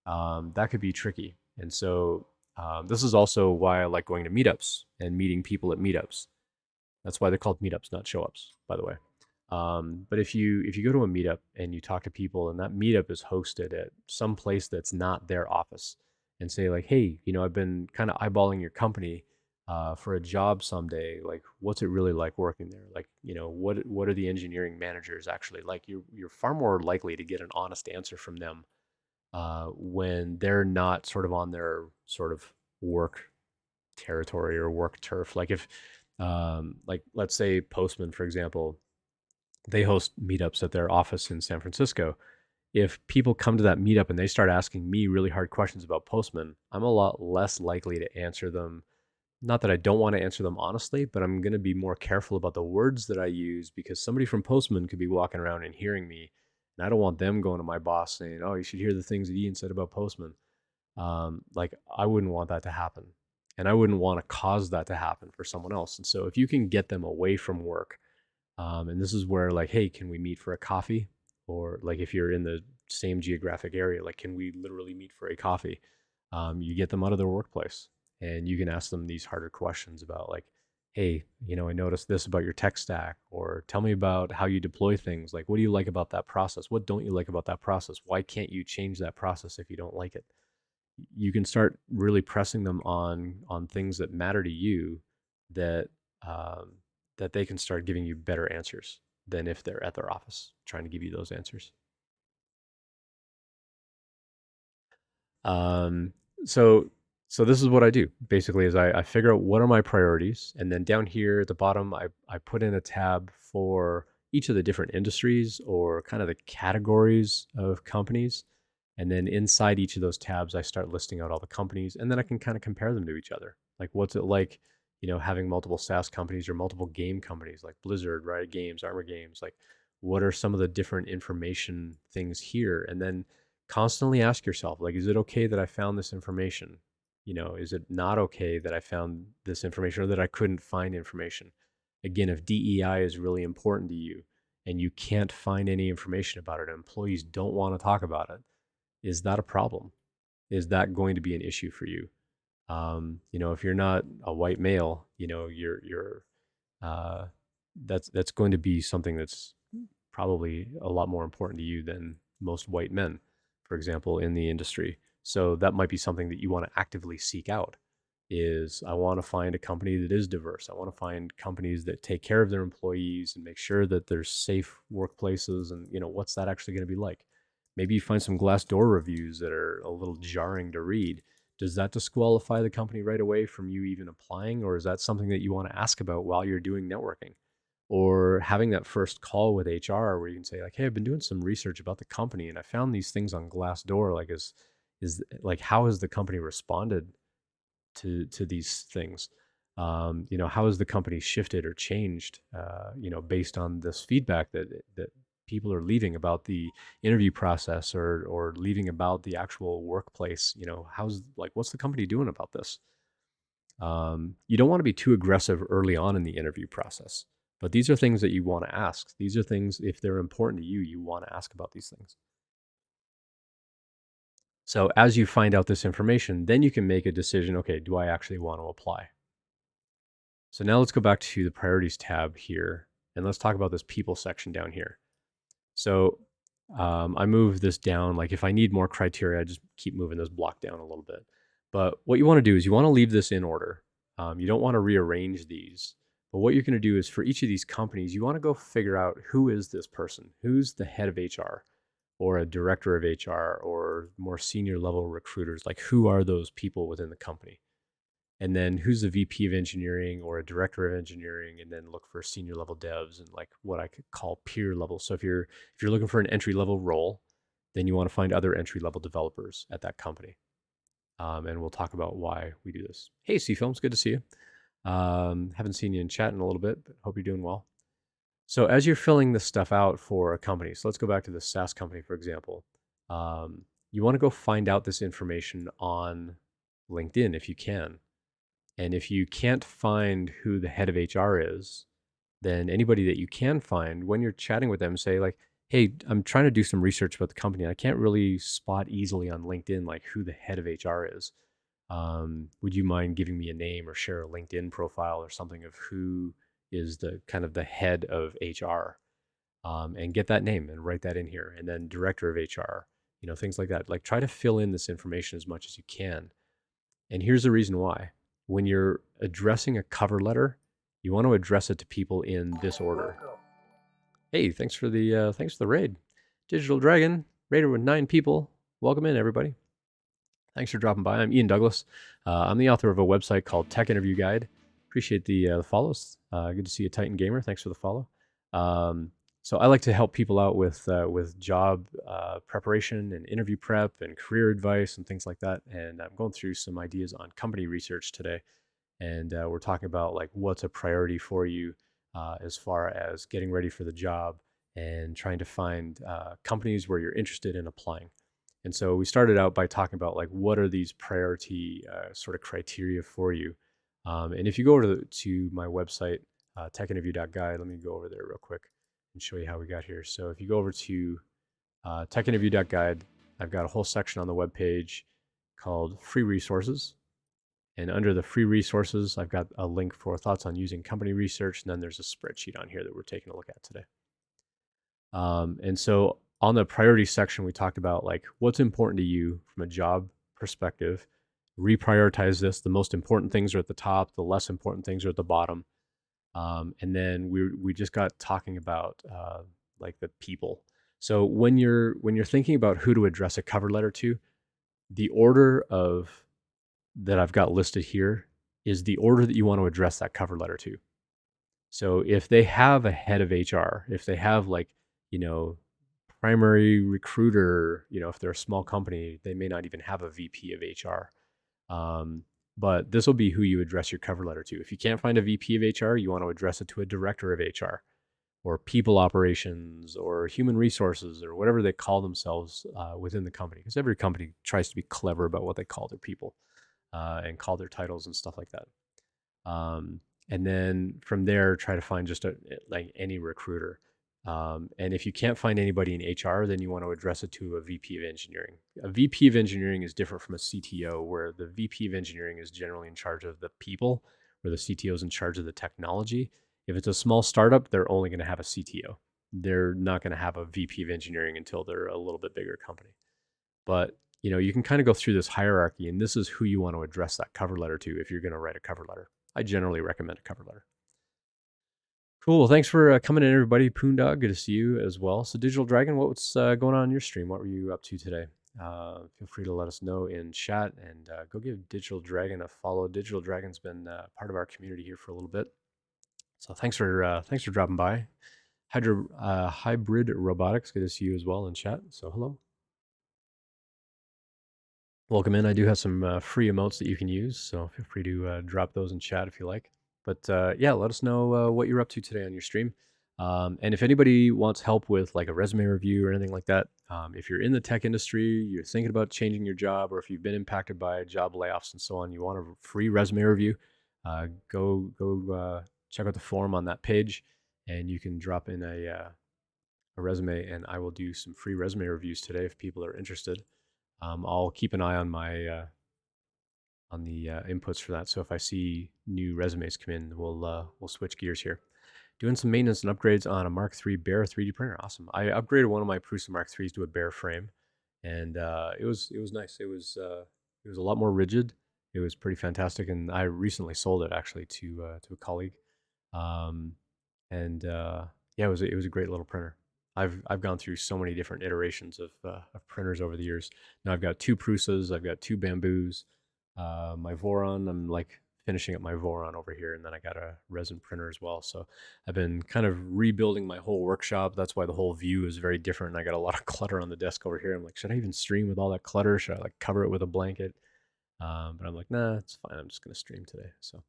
That could be tricky. And so this is also why I like going to meetups and meeting people at meetups. That's why they're called meetups, not show ups, by the way. But if you go to a meetup and you talk to people, and that meetup is hosted at some place that's not their office, and say like, hey, I've been kind of eyeballing your company for a job someday. Like, what's it really like working there? Like, what are the engineering managers actually like? You're far more likely to get an honest answer from them when they're not sort of on their sort of work territory or work turf. Like if, like let's say Postman, for example, they host meetups at their office in San Francisco. If people come to that meetup and they start asking me really hard questions about Postman, I'm a lot less likely to answer them. Not that I don't want to answer them honestly, but I'm going to be more careful about the words that I use, because somebody from Postman could be walking around and hearing me. And I don't want them going to my boss saying, oh, you should hear the things that Ian said about Postman. Like, I wouldn't want that to happen. And I wouldn't want to cause that to happen for someone else. And so if you can get them away from work, and this is where, like, hey, can we meet for a coffee? Or like if you're in the same geographic area, like, can we literally meet for a coffee? You get them out of their workplace and you can ask them these harder questions about like, hey, I noticed this about your tech stack, or tell me about how you deploy things. Like, what do you like about that process? What don't you like about that process? Why can't you change that process if you don't like it? You can start really pressing them on things that matter to you, that um, that they can start giving you better answers than if they're at their office trying to give you those answers. Um, so so this is what I do basically is I figure out what are my priorities, and then down here at the bottom I put in a tab for each of the different industries or kind of the categories of companies. And then inside each of those tabs, I start listing out all the companies, and then I can kind of compare them to each other. Like, what's it like, having multiple SaaS companies or multiple game companies like Blizzard, Riot Games, Armor Games, like what are some of the different information things here? And then constantly ask yourself, like, is it okay that I found this information? Is it not okay that I found this information or that I couldn't find information? Again, if DEI is really important to you and you can't find any information about it, and employees don't want to talk about it, is that a problem? Is that going to be an issue for you? If you're not a white male, you're uh, that's going to be something that's probably a lot more important to you than most white men, for example, in the industry. So that might be something that you want to actively seek out. Is I want to find a company that is diverse. I want to find companies that take care of their employees and make sure that there's safe workplaces. And what's that actually going to be like? Maybe you find some Glassdoor reviews that are a little jarring to read. Does that disqualify the company right away from you even applying, or is that something that you want to ask about while you're doing networking? Or having that first call with HR where you can say like, "Hey, I've been doing some research about the company and I found these things on Glassdoor. Like, is like, how has the company responded to these things? How has the company shifted or changed? Based on this feedback that people are leaving about the interview process or leaving about the actual workplace. What's the company doing about this? You don't want to be too aggressive early on in the interview process, but these are things that you want to ask. These are things, if they're important to you, you want to ask about these things. So as you find out this information, then you can make a decision. Okay, do I actually want to apply? So now let's go back to the priorities tab here, and let's talk about this people section down here. So I move this down. Like if I need more criteria, I just keep moving this block down a little bit. But what you want to do is you want to leave this in order. You don't want to rearrange these. But what you're going to do is for each of these companies, you want to go figure out who is this person? Who's the head of HR or a director of HR or more senior level recruiters? Like who are those people within the company? And then who's the VP of engineering or a director of engineering, and then look for senior level devs and like what I could call peer level. So if you're looking for an entry level role, then you want to find other entry level developers at that company. And we'll talk about why we do this. Hey, C Films, good to see you. Haven't seen you in chat in a little bit, but hope you're doing well. So as you're filling this stuff out for a company, so let's go back to the SaaS company, for example. You want to go find out this information on LinkedIn if you can. And if you can't find who the head of HR is, then anybody that you can find, when you're chatting with them, say like, "Hey, I'm trying to do some research about the company. I can't really spot easily on LinkedIn like who the head of HR is. Would you mind giving me a name or share a LinkedIn profile or something of who is the kind of the head of HR?" And get that name and write that in here. And then director of HR, things like that. Like try to fill in this information as much as you can. And here's the reason why. When you're addressing a cover letter, you want to address it to people in this order. Hey, thanks for the raid. Digital Dragon, raider with 9 people. Welcome in, everybody. Thanks for dropping by. I'm Ian Douglas. I'm the author of a website called Tech Interview Guide. Appreciate the follows. Good to see you, Titan Gamer. Thanks for the follow. So I like to help people out with job preparation and interview prep and career advice and things like that. And I'm going through some ideas on company research today. And we're talking about like what's a priority for you as far as getting ready for the job and trying to find companies where you're interested in applying. And so we started out by talking about like what are these priority sort of criteria for you. And if you go over to my website, techinterview.guide, let me go over there real quick and show you how we got here. So if you go over to techinterview.guide, I've got a whole section on the webpage called free resources. And under the free resources, I've got a link for thoughts on using company research. And then there's a spreadsheet on here that we're taking a look at today. And so on the priority section, we talked about like what's important to you from a job perspective. Reprioritize this. The most important things are at the top. The less important things are at the bottom. And then we just got talking about like the people. So when you're thinking about who to address a cover letter to, the order that I've got listed here is the order that you want to address that cover letter to. So if they have a head of HR, if they have like, primary recruiter, if they're a small company, they may not even have a VP of HR. but this will be who you address your cover letter to. If you can't find a VP of HR, you want to address it to a director of HR or people operations or human resources or whatever they call themselves within the company. Because every company tries to be clever about what they call their people and call their titles and stuff like that. And then from there, try to find just like any recruiter. And if you can't find anybody in HR, then you want to address it to a VP of engineering. A VP of engineering is different from a CTO, where the VP of engineering is generally in charge of the people, where the CTO is in charge of the technology. If it's a small startup, they're only going to have a CTO. They're not going to have a VP of engineering until they're a little bit bigger company. But you can kind of go through this hierarchy, and this is who you want to address that cover letter to if you're going to write a cover letter. I generally recommend a cover letter. Cool. Well, thanks for coming in, everybody. Poondog, good to see you as well. So, Digital Dragon, what's going on in your stream? What were you up to today? Feel free to let us know in chat, and go give Digital Dragon a follow. Digital Dragon's been part of our community here for a little bit. So thanks for dropping by. Hybrid Robotics, good to see you as well in chat. So hello. Welcome in. I do have some free emotes that you can use, so feel free to drop those in chat if you like. But yeah, let us know what you're up to today on your stream. And if anybody wants help with like a resume review or anything like that, if you're in the tech industry, you're thinking about changing your job, or if you've been impacted by job layoffs and so on, you want a free resume review, go check out the forum on that page, and you can drop in a resume, and I will do some free resume reviews today if people are interested. I'll keep an eye on my on the inputs for that. So if I see new resumes come in, we'll switch gears here. Doing some maintenance and upgrades on a Mark III Bear 3D printer. Awesome. I upgraded one of my Prusa Mark IIIs to a Bear frame, and it was nice. It was a lot more rigid. It was pretty fantastic, and I recently sold it actually to a colleague. Um, and yeah, it was a great little printer. I've gone through so many different iterations of printers over the years. Now I've got two Prusas, I've got two Bamboos, my Voron. I'm like finishing up my Voron over here, and then I got a resin printer as well. So I've been kind of rebuilding my whole workshop. That's why the whole view is very different. I got a lot of clutter on the desk over here. I'm like, should I even stream with all that clutter? Should I like cover it with a blanket? But I'm like, nah, it's fine. I'm just gonna stream today. So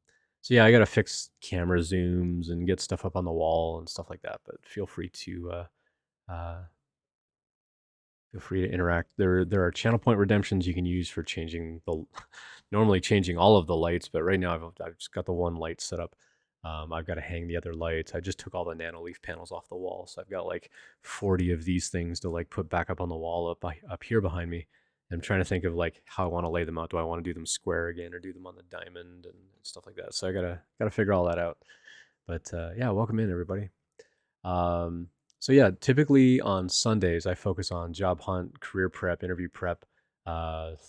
yeah, I gotta fix camera zooms and get stuff up on the wall and stuff like that. But uh, feel free to interact. There are channel point redemptions you can use for changing normally changing all of the lights, but right now I've just got the one light set up. I've got to hang the other lights. I just took all the Nanoleaf panels off the wall, so I've got like 40 of these things to like put back up on the wall up here behind me. I'm trying to think of like how I want to lay them out. Do I want to do them square again or do them on the diamond and stuff like that? So I gotta figure all that out. But yeah, welcome in everybody. Um, so yeah, typically on Sundays I focus on job hunt, career prep, interview prep.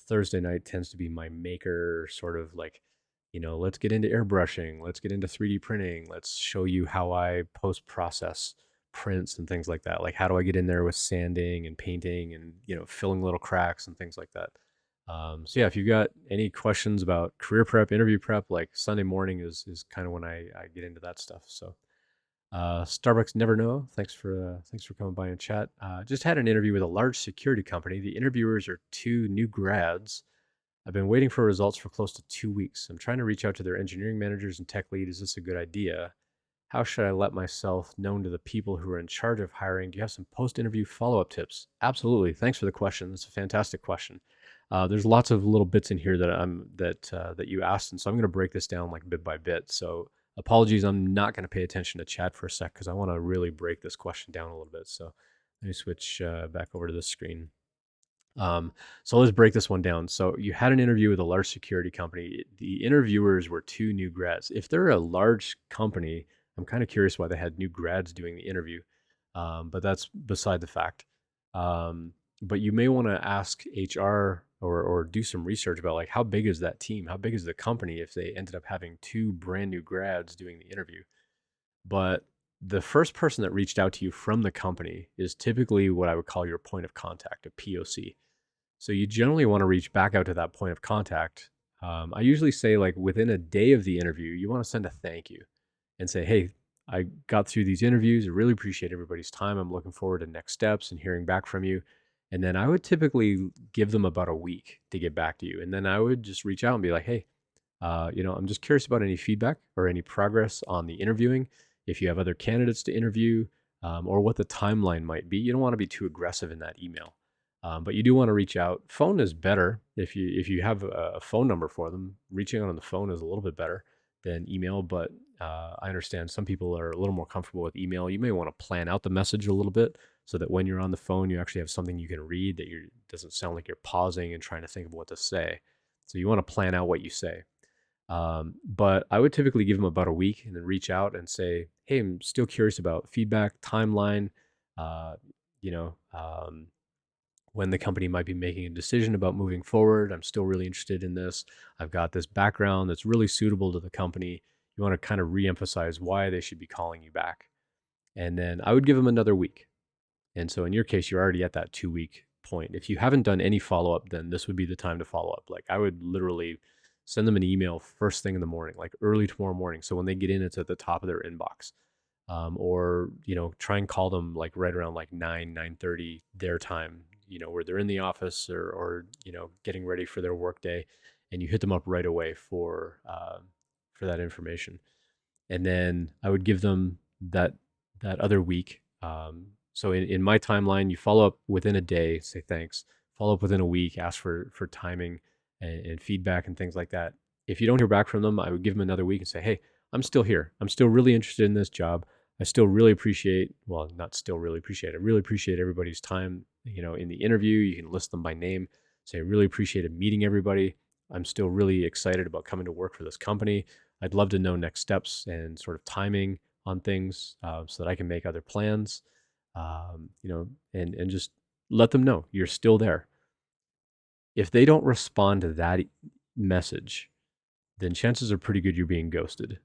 Thursday night tends to be my maker sort of like, let's get into airbrushing, let's get into 3D printing, let's show you how I post process prints and things like that. Like how do I get in there with sanding and painting and filling little cracks and things like that. So yeah, if you've got any questions about career prep, interview prep, like Sunday morning is kind of when I get into that stuff. So Starbucks Never Know. Thanks for coming by and chat. Just had an interview with a large security company. The interviewers are two new grads. I've been waiting for results for close to 2 weeks. I'm trying to reach out to their engineering managers and tech lead. Is this a good idea? How should I let myself known to the people who are in charge of hiring? Do you have some post-interview follow-up tips? Absolutely. Thanks for the question. That's a fantastic question. There's lots of little bits in here that you asked, and so I'm going to break this down like bit by bit. So apologies, I'm not going to pay attention to chat for a sec because I want to really break this question down a little bit. So let me switch back over to this screen. So let's break this one down. So you had an interview with a large security company. The interviewers were two new grads. If they're a large company, I'm kind of curious why they had new grads doing the interview, but that's beside the fact. But you may want to ask HR or do some research about like how big is that team? How big is the company if they ended up having two brand new grads doing the interview? But the first person that reached out to you from the company is typically what I would call your point of contact, a POC. So you generally want to reach back out to that point of contact. I usually say like within a day of the interview, you want to send a thank you and say, hey, I got through these interviews. I really appreciate everybody's time. I'm looking forward to next steps and hearing back from you. And then I would typically give them about a week to get back to you. And then I would just reach out and be like, hey, I'm just curious about any feedback or any progress on the interviewing. If you have other candidates to interview, or what the timeline might be. You don't want to be too aggressive in that email, but you do want to reach out. Phone is better if you have a phone number for them. Reaching out on the phone is a little bit better than email, but I understand some people are a little more comfortable with email. You may want to plan out the message a little bit so that when you're on the phone, you actually have something you can read that you doesn't sound like you're pausing and trying to think of what to say. So you want to plan out what you say. But I would typically give them about a week and then reach out and say, "Hey, I'm still curious about feedback, timeline, uh, you know, um, when the company might be making a decision about moving forward. I'm still really interested in this. I've got this background that's really suitable to the company." You want to kind of reemphasize why they should be calling you back. And then I would give them another week. And so in your case, you're already at that 2 week point. If you haven't done any follow up, then this would be the time to follow up. Like I would literally send them an email first thing in the morning, like early tomorrow morning. So when they get in, it's at the top of their inbox. Or try and call them like right around like 9:30 their time, where they're in the office or getting ready for their workday, and you hit them up right away for that information. And then I would give them that other week. So in my timeline, you follow up within a day, say thanks. Follow up within a week, ask for timing and feedback and things like that. If you don't hear back from them, I would give them another week and say, hey, I'm still here. I'm still really interested in this job. I still really appreciate, well, not still really appreciate, I really appreciate everybody's time, in the interview. You can list them by name, say, I really appreciated meeting everybody. I'm still really excited about coming to work for this company. I'd love to know next steps and sort of timing on things, so that I can make other plans, and just let them know you're still there. If they don't respond to that message, then chances are pretty good you're being ghosted.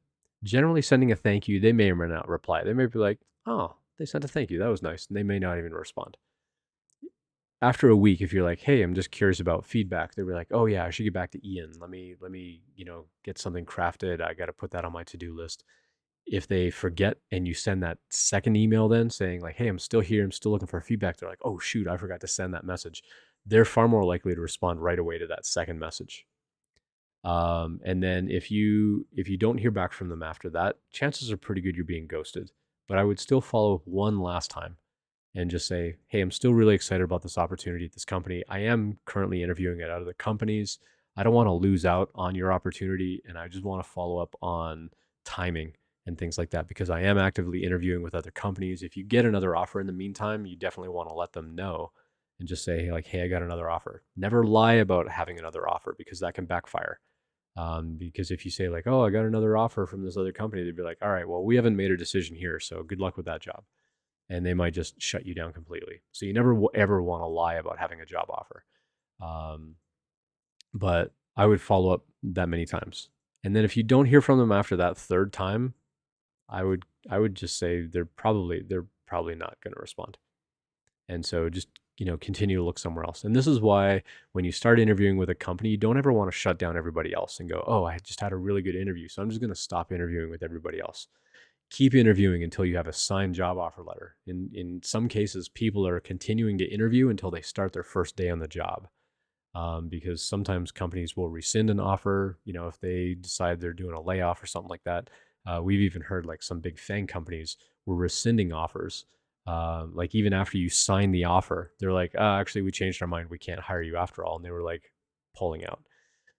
Generally, sending a thank you, they may or may not reply. They may be like, oh, they sent a thank you. That was nice. And they may not even respond. After a week, if you're like, hey, I'm just curious about feedback, they'll be like, oh yeah, I should get back to Ian. Let me, get something crafted. I got to put that on my to-do list. If they forget and you send that second email then saying like, hey, I'm still here, I'm still looking for feedback, they're like, oh shoot, I forgot to send that message. They're far more likely to respond right away to that second message. And then if you don't hear back from them after that, chances are pretty good you're being ghosted. But I would still follow up one last time and just say, hey, I'm still really excited about this opportunity at this company. I am currently interviewing at other companies. I don't want to lose out on your opportunity, and I just want to follow up on timing and things like that because I am actively interviewing with other companies. If you get another offer in the meantime, you definitely want to let them know and just say, like, hey, I got another offer. Never lie about having another offer because that can backfire. Because if you say, like, oh, I got another offer from this other company, they'd be like, all right, well, we haven't made a decision here. So good luck with that job. And they might just shut you down completely. So you never ever want to lie about having a job offer. Um, but I would follow up that many times. And then if you don't hear from them after that third time, I would just say they're probably not going to respond. And so just continue to look somewhere else. And this is why when you start interviewing with a company, you don't ever want to shut down everybody else and go, oh, I just had a really good interview, so I'm just going to stop interviewing with everybody else. Keep interviewing until you have a signed job offer letter. In some cases, people are continuing to interview until they start their first day on the job, because sometimes companies will rescind an offer, if they decide they're doing a layoff or something like that. We've even heard like some big FANG companies were rescinding offers. Like even after you sign the offer, they're like, actually, we changed our mind. We can't hire you after all. And they were like pulling out.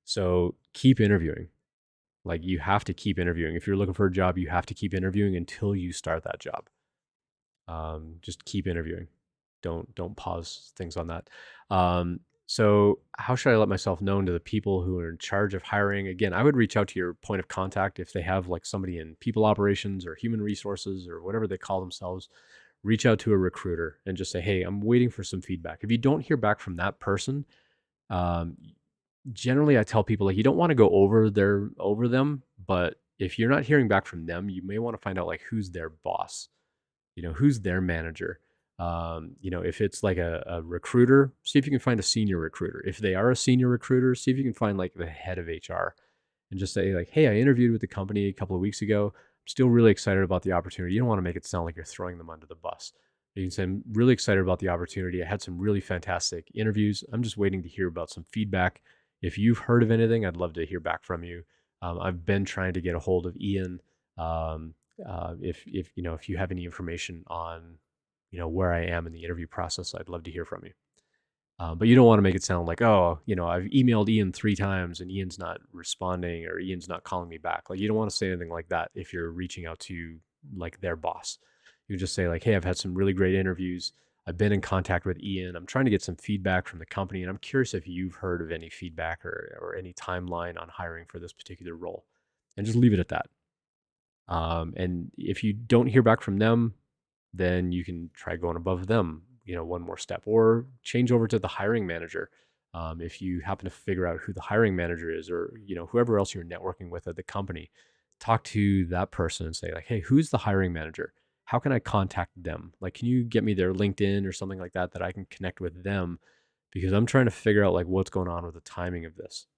So keep interviewing. Like you have to keep interviewing. If you're looking for a job, you have to keep interviewing until you start that job. Just keep interviewing. Don't pause things on that. So how should I let myself known to the people who are in charge of hiring? Again, I would reach out to your point of contact if they have like somebody in people operations or human resources or whatever they call themselves. Reach out to a recruiter and just say, hey, I'm waiting for some feedback. If you don't hear back from that person, um, generally I tell people like you don't want to go over them, but if you're not hearing back from them, you may want to find out like who's their boss, who's their manager. If it's like a recruiter, see if you can find a senior recruiter. If they are a senior recruiter, see if you can find like the head of HR and just say like, hey, I interviewed with the company a couple of weeks ago. I'm still really excited about the opportunity. You don't want to make it sound like you're throwing them under the bus. You can say, I'm really excited about the opportunity. I had some really fantastic interviews. I'm just waiting to hear about some feedback. If you've heard of anything, I'd love to hear back from you. I've been trying to get a hold of Ian. Um, if you have any information on where I am in the interview process, I'd love to hear from you. But you don't want to make it sound like, oh, I've emailed Ian 3 times and Ian's not responding or Ian's not calling me back. Like, you don't want to say anything like that if you're reaching out to like their boss. You just say like, hey, I've had some really great interviews. I've been in contact with Ian. I'm trying to get some feedback from the company, and I'm curious if you've heard of any feedback or any timeline on hiring for this particular role, and just leave it at that. And if you don't hear back from them, then you can try going above them, one more step, or change over to the hiring manager. If you happen to figure out who the hiring manager is, or whoever else you're networking with at the company, talk to that person and say like, hey, who's the hiring manager? How can I contact them? Like, can you get me their LinkedIn or something like that I can connect with them? Because I'm trying to figure out like what's going on with the timing of this.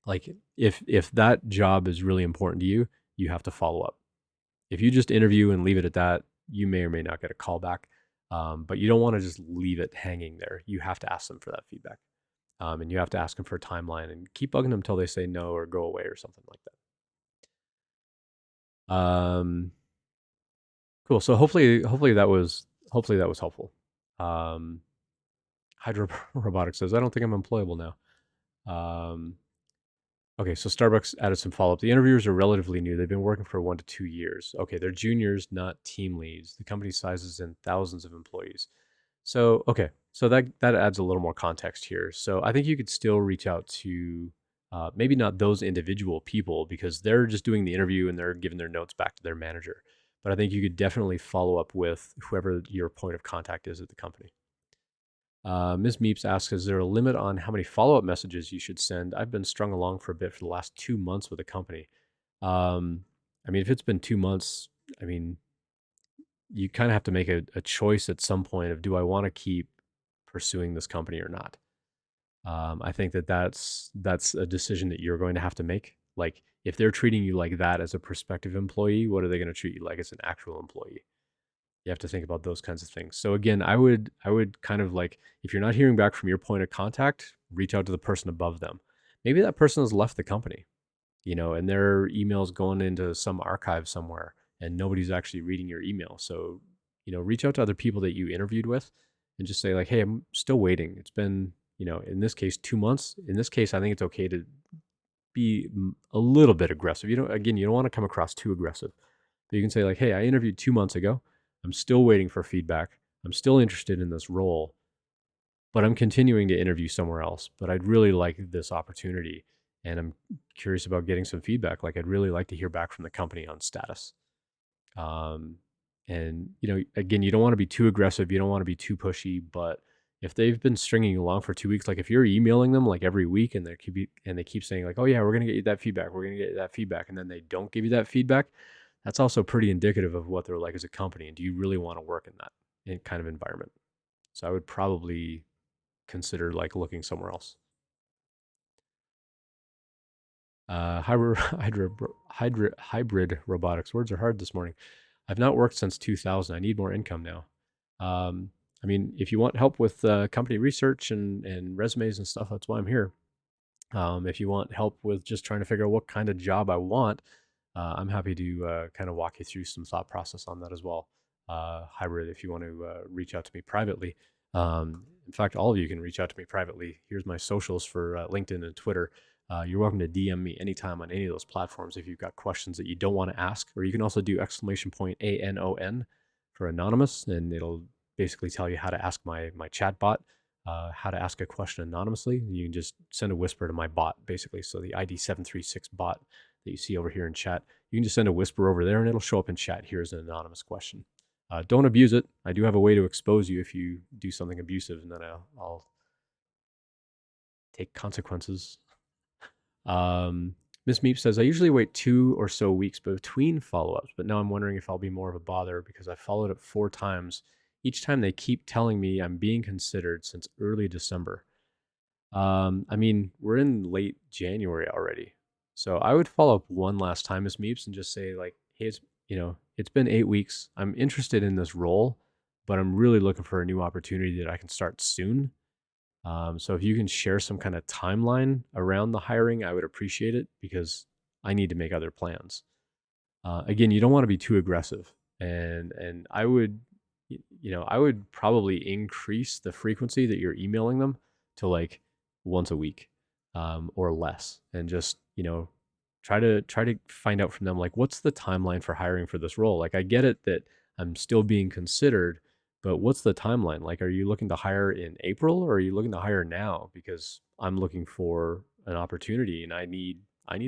Like, if that job is really important to you, you have to follow up. If you just interview and leave it at that, you may or may not get a call back. But you don't want to just leave it hanging there. You have to ask them for that feedback. And you have to ask them for a timeline and keep bugging them until they say no or go away or something like that. Cool. So hopefully that was helpful. Hydro Robotics says, I don't think I'm employable now. Okay, so Starbucks added some follow up. The interviewers are relatively new. They've been working for 1 to 2 years. Okay, they're juniors, not team leads. The company size is in thousands of employees. So, okay, so that adds a little more context here. So I think you could still reach out to maybe not those individual people because they're just doing the interview and they're giving their notes back to their manager. But I think you could definitely follow up with whoever your point of contact is at the company. Ms. Meeps asks, is there a limit on how many follow-up messages you should send? I've been strung along for a bit for the last 2 months with a company. I mean, if it's been 2 months, I mean, you kind of have to make a choice at some point of, do I want to keep pursuing this company or not? I think that's a decision that you're going to have to make. Like, if they're treating you like that as a prospective employee, what are they going to treat you like as an actual employee? You have to think about those kinds of things. So again, I would kind of like, if you're not hearing back from your point of contact, reach out to the person above them. Maybe that person has left the company, and their email's going into some archive somewhere and nobody's actually reading your email. So, reach out to other people that you interviewed with and just say like, hey, I'm still waiting. It's been, in this case, 2 months. In this case, I think it's okay to be a little bit aggressive. You don't want to come across too aggressive. But you can say like, hey, I interviewed 2 months ago. I'm still waiting for feedback. I'm still interested in this role, but I'm continuing to interview somewhere else. But I'd really like this opportunity, and I'm curious about getting some feedback. Like, I'd really like to hear back from the company on status. Um, and again, you don't want to be too aggressive. You don't want to be too pushy. But if they've been stringing you along for 2 weeks, like if you're emailing them like every week, and they keep saying like, oh yeah, we're gonna get you that feedback, we're gonna get you that feedback, and then they don't give you that feedback, that's also pretty indicative of what they're like as a company. And do you really want to work in that kind of environment? So I would probably consider like looking somewhere else. Hybrid robotics. Words are hard this morning. I've not worked since 2000. I need more income now. I mean, if you want help with company research and resumes and stuff, that's why I'm here. If you want help with just trying to figure out what kind of job I want, I'm happy to kind of walk you through some thought process on that as well. Hybrid, if you want to reach out to me privately. In fact, all of you can reach out to me privately. Here's my socials for LinkedIn and Twitter. You're welcome to DM me anytime on any of those platforms if you've got questions that you don't want to ask, or you can also do !ANON for anonymous, and it'll basically tell you how to ask my chat bot, how to ask a question anonymously. You can just send a whisper to my bot, basically. So the ID736 bot that you see over here in chat, you can just send a whisper over there and it'll show up in chat. Here's an anonymous question. Don't abuse it. I do have a way to expose you if you do something abusive, and then I'll take consequences. Miss Meep says, I usually wait 2 or so weeks between follow-ups, but now I'm wondering if I'll be more of a bother because I followed up 4 times. Each time they keep telling me I'm being considered since early December. I mean, we're in late January already. So I would follow up one last time, Miss Meeps, and just say like, hey, it's been 8 weeks. I'm interested in this role, but I'm really looking for a new opportunity that I can start soon. So if you can share some kind of timeline around the hiring, I would appreciate it because I need to make other plans. Again, you don't want to be too aggressive, and I would, I would probably increase the frequency that you're emailing them to like once a week, or less, and just try to find out from them like what's the timeline for hiring for this role. Like I get it that I'm still being considered, but what's the timeline? Like, are you looking to hire in April or are you looking to hire now? Because I'm looking for an opportunity and I need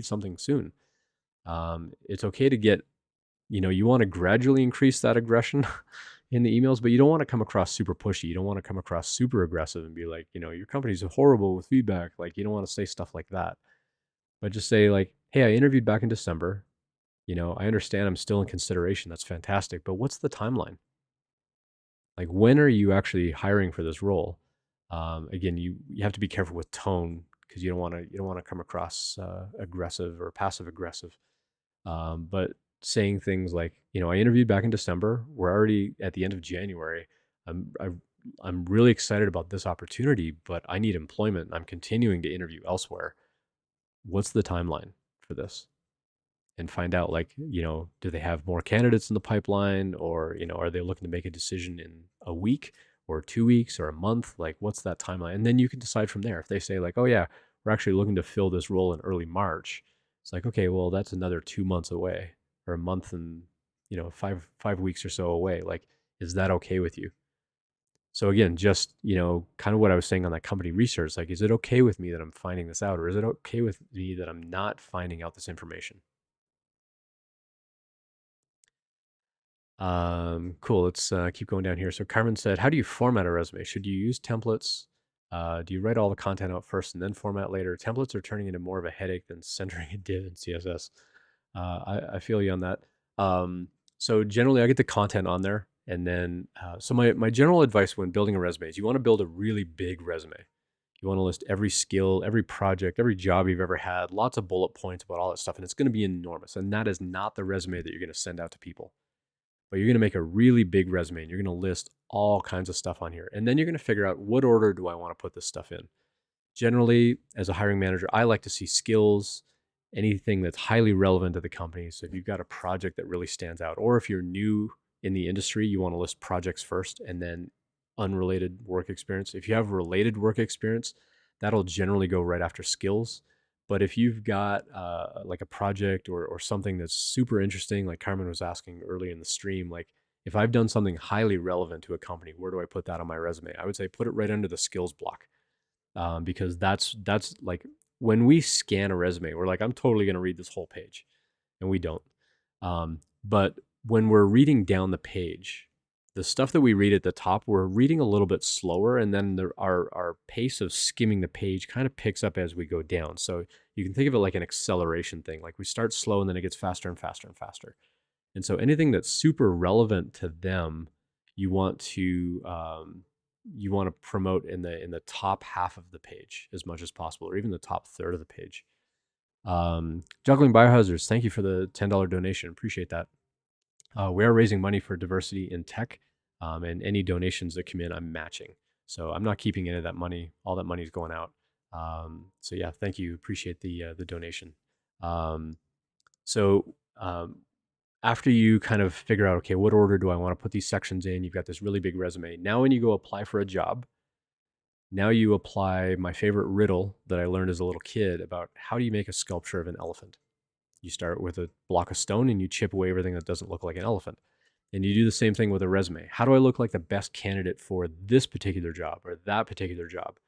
something soon. It's okay to get, you want to gradually increase that aggression in the emails, but you don't want to come across super pushy. You don't want to come across super aggressive and be like, your company's horrible with feedback. Like, you don't want to say stuff like that, but just say like, hey, I interviewed back in December. I understand I'm still in consideration. That's fantastic. But what's the timeline? Like, when are you actually hiring for this role? Again, you have to be careful with tone because you don't want to come across aggressive or passive aggressive. But saying things like, I interviewed back in December. We're already at the end of January. I'm I, I'm really excited about this opportunity, but I need employment. I'm continuing to interview elsewhere. What's the timeline for this? And find out, like, do they have more candidates in the pipeline, or are they looking to make a decision in a week or 2 weeks or a month? Like, what's that timeline? And then you can decide from there. If they say like, oh yeah, we're actually looking to fill this role in early March, it's like, okay, well, that's another 2 months away, or a month and five weeks or so away. Like, is that okay with you? So again, just kind of what I was saying on that company research, like, is it okay with me that I'm finding this out, or is it okay with me that I'm not finding out this information? Cool. Let's keep going down here. So Carmen said, "How do you format a resume? Should you use templates? Do you write all the content out first and then format later? Templates are turning into more of a headache than centering a div in CSS." I feel you on that. So generally, I get the content on there, and then so my general advice when building a resume is you want to build a really big resume. You want to list every skill, every project, every job you've ever had, lots of bullet points about all that stuff, and it's going to be enormous. And that is not the resume that you're going to send out to people, but you're going to make a really big resume and you're going to list all kinds of stuff on here. And then you're going to figure out what order do I want to put this stuff in. Generally, as a hiring manager, I like to see skills, anything that's highly relevant to the company. So if you've got a project that really stands out, or if you're new in the industry, you want to list projects first and then unrelated work experience. If you have related work experience, that'll generally go right after skills. But if you've got like a project or something that's super interesting, like Carmen was asking early in the stream, like if I've done something highly relevant to a company, where do I put that on my resume? I would say put it right under the skills block, because that's like when we scan a resume, we're like, I'm totally going to read this whole page, and we don't. But when we're reading down the page, the stuff that we read at the top, we're reading a little bit slower, and then our pace of skimming the page kind of picks up as we go down. So you can think of it like an acceleration thing. Like we start slow, and then it gets faster and faster and faster. And so anything that's super relevant to them, you want to promote in the top half of the page as much as possible, or even the top third of the page. Juggling Biohazards, thank you for the $10 donation. Appreciate that. We are raising money for diversity in tech, and any donations that come in, I'm matching. So I'm not keeping any of that money. All that money is going out. So yeah, thank you. Appreciate the donation. Um, so after you kind of figure out, okay, what order do I want to put these sections in? You've got this really big resume. Now, when you go apply for a job, now you apply my favorite riddle that I learned as a little kid about how do you make a sculpture of an elephant? You start with a block of stone and you chip away everything that doesn't look like an elephant. And you do the same thing with a resume. How do I look like the best candidate for this particular job or that particular job?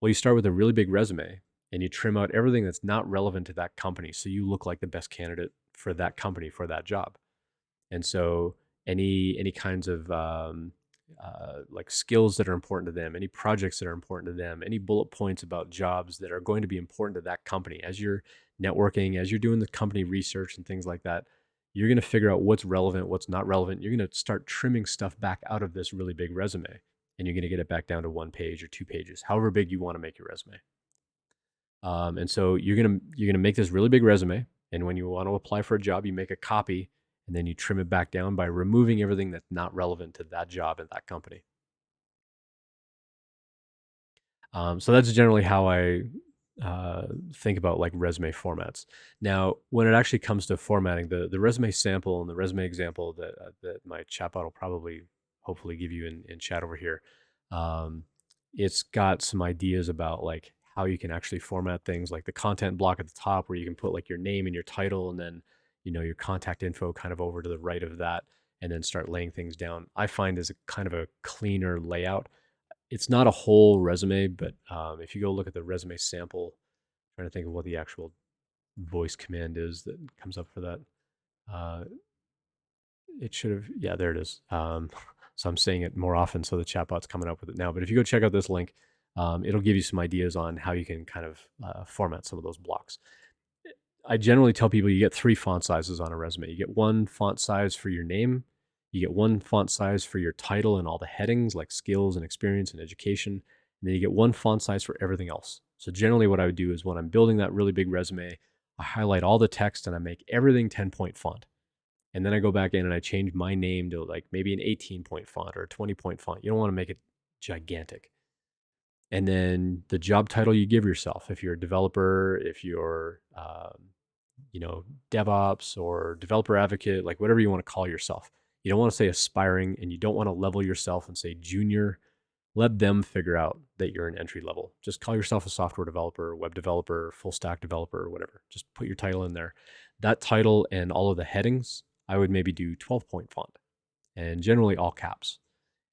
Well, you start with a really big resume and you trim out everything that's not relevant to that company so you look like the best candidate for that company for that job. And so any kinds of like skills that are important to them, any projects that are important to them, any bullet points about jobs that are going to be important to that company as you're networking, as you're doing the company research and things like that, you're going to figure out what's relevant, what's not relevant. You're going to start trimming stuff back out of this really big resume, and you're going to get it back down to 1 page or 2 pages, however big you want to make your resume. And so you're gonna make this really big resume, and when you want to apply for a job, you make a copy, and then you trim it back down by removing everything that's not relevant to that job and that company. So that's generally how I think about like resume formats. Now, when it actually comes to formatting, the resume sample and the resume example that my chatbot will probably hopefully give you in chat over here, um, it's got some ideas about like how you can actually format things, like the content block at the top where you can put like your name and your title, and then your contact info kind of over to the right of that, and then start laying things down. I find is a kind of a cleaner layout. It's not a whole resume, but if you go look at the resume sample, trying to think of what the actual voice command is that comes up for that. Uh, it should have, yeah, there it is. So I'm saying it more often, so the chatbot's coming up with it now. But if you go check out this link, it'll give you some ideas on how you can kind of format some of those blocks. I generally tell people you get 3 font sizes on a resume. You get one font size for your name, you get one font size for your title and all the headings like skills and experience and education, and then you get one font size for everything else. So generally what I would do is when I'm building that really big resume, I highlight all the text and I make everything 10-point font. And then I go back in and I change my name to like maybe an 18-point font or a 20-point font. You don't want to make it gigantic. And then the job title you give yourself, if you're a developer, if you're DevOps or developer advocate, like whatever you want to call yourself. You don't want to say aspiring, and you don't want to level yourself and say junior. Let them figure out that you're an entry level. Just call yourself a software developer, web developer, full stack developer, or whatever. Just put your title in there. That title and all of the headings, I would maybe do 12-point font and generally all caps.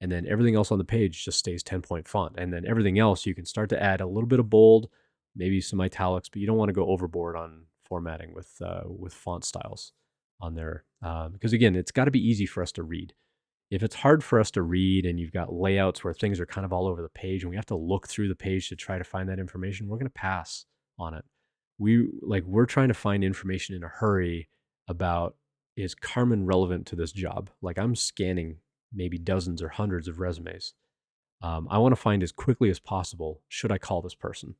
And then everything else on the page just stays 10-point font. And then everything else, you can start to add a little bit of bold, maybe some italics, but you don't want to go overboard on formatting with font styles on there. Because again, it's got to be easy for us to read. If it's hard for us to read and you've got layouts where things are kind of all over the page and we have to look through the page to try to find that information, we're going to pass on it. We're trying to find information in a hurry about, is Carmen relevant to this job? Like I'm scanning maybe dozens or hundreds of resumes. I want to find as quickly as possible, should I call this person?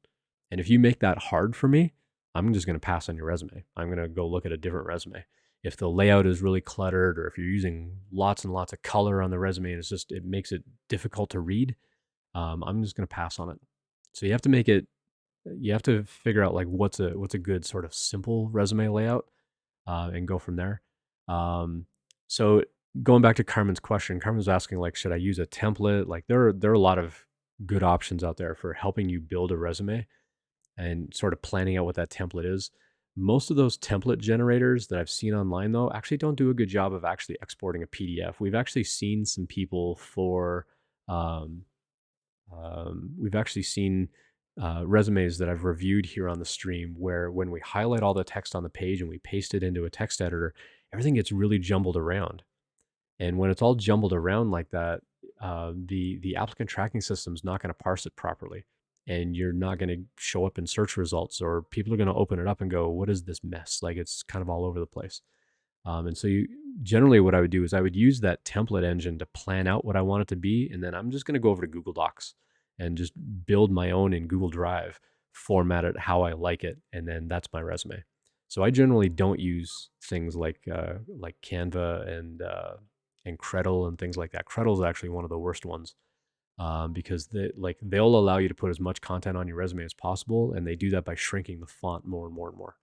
And if you make that hard for me, I'm just going to pass on your resume. I'm going to go look at a different resume. If the layout is really cluttered, or if you're using lots and lots of color on the resume and it makes it difficult to read, I'm just going to pass on it. So you have to figure out like what's a good sort of simple resume layout, and go from there. So going back to Carmen's question, Carmen was asking like, should I use a template? Like there are a lot of good options out there for helping you build a resume and sort of planning out what that template is. Most of those template generators that I've seen online though actually don't do a good job of actually exporting a PDF. We've actually seen some people for um, we've actually seen resumes that I've reviewed here on the stream where when we highlight all the text on the page and we paste it into a text editor, everything gets really jumbled around. And when it's all jumbled around like that, the applicant tracking system is not going to parse it properly, and you're not going to show up in search results, or people are going to open it up and go, "What is this mess?" Like it's kind of all over the place. And so generally what I would do is I would use that template engine to plan out what I want it to be. And then I'm just going to go over to Google Docs and just build my own in Google Drive, format it how I like it. And then that's my resume. So I generally don't use things like Canva and Credle and things like that. Credle is actually one of the worst ones, because they'll allow you to put as much content on your resume as possible, and they do that by shrinking the font more and more and more.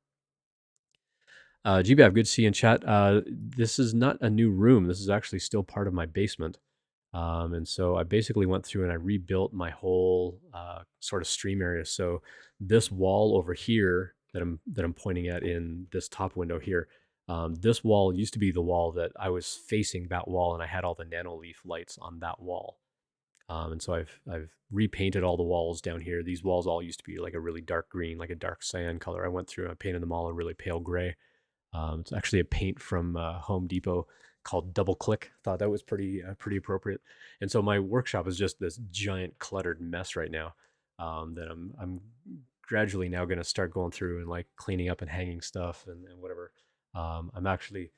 GBAV, good to see you in chat. This is not a new room. This is actually still part of my basement. And so I basically went through and I rebuilt my whole sort of stream area. So this wall over here that I'm pointing at in this top window here, this wall used to be the wall that I was facing that wall, and I had all the Nanoleaf lights on that wall. And so I've repainted all the walls down here. These walls all used to be like a really dark green, like a dark cyan color. I went through and I painted them all a really pale gray. It's actually a paint from Home Depot called Double Click. Thought that was pretty appropriate. And so my workshop is just this giant cluttered mess right now, that I'm gradually now going to start going through and like cleaning up and hanging stuff and whatever. I'm actually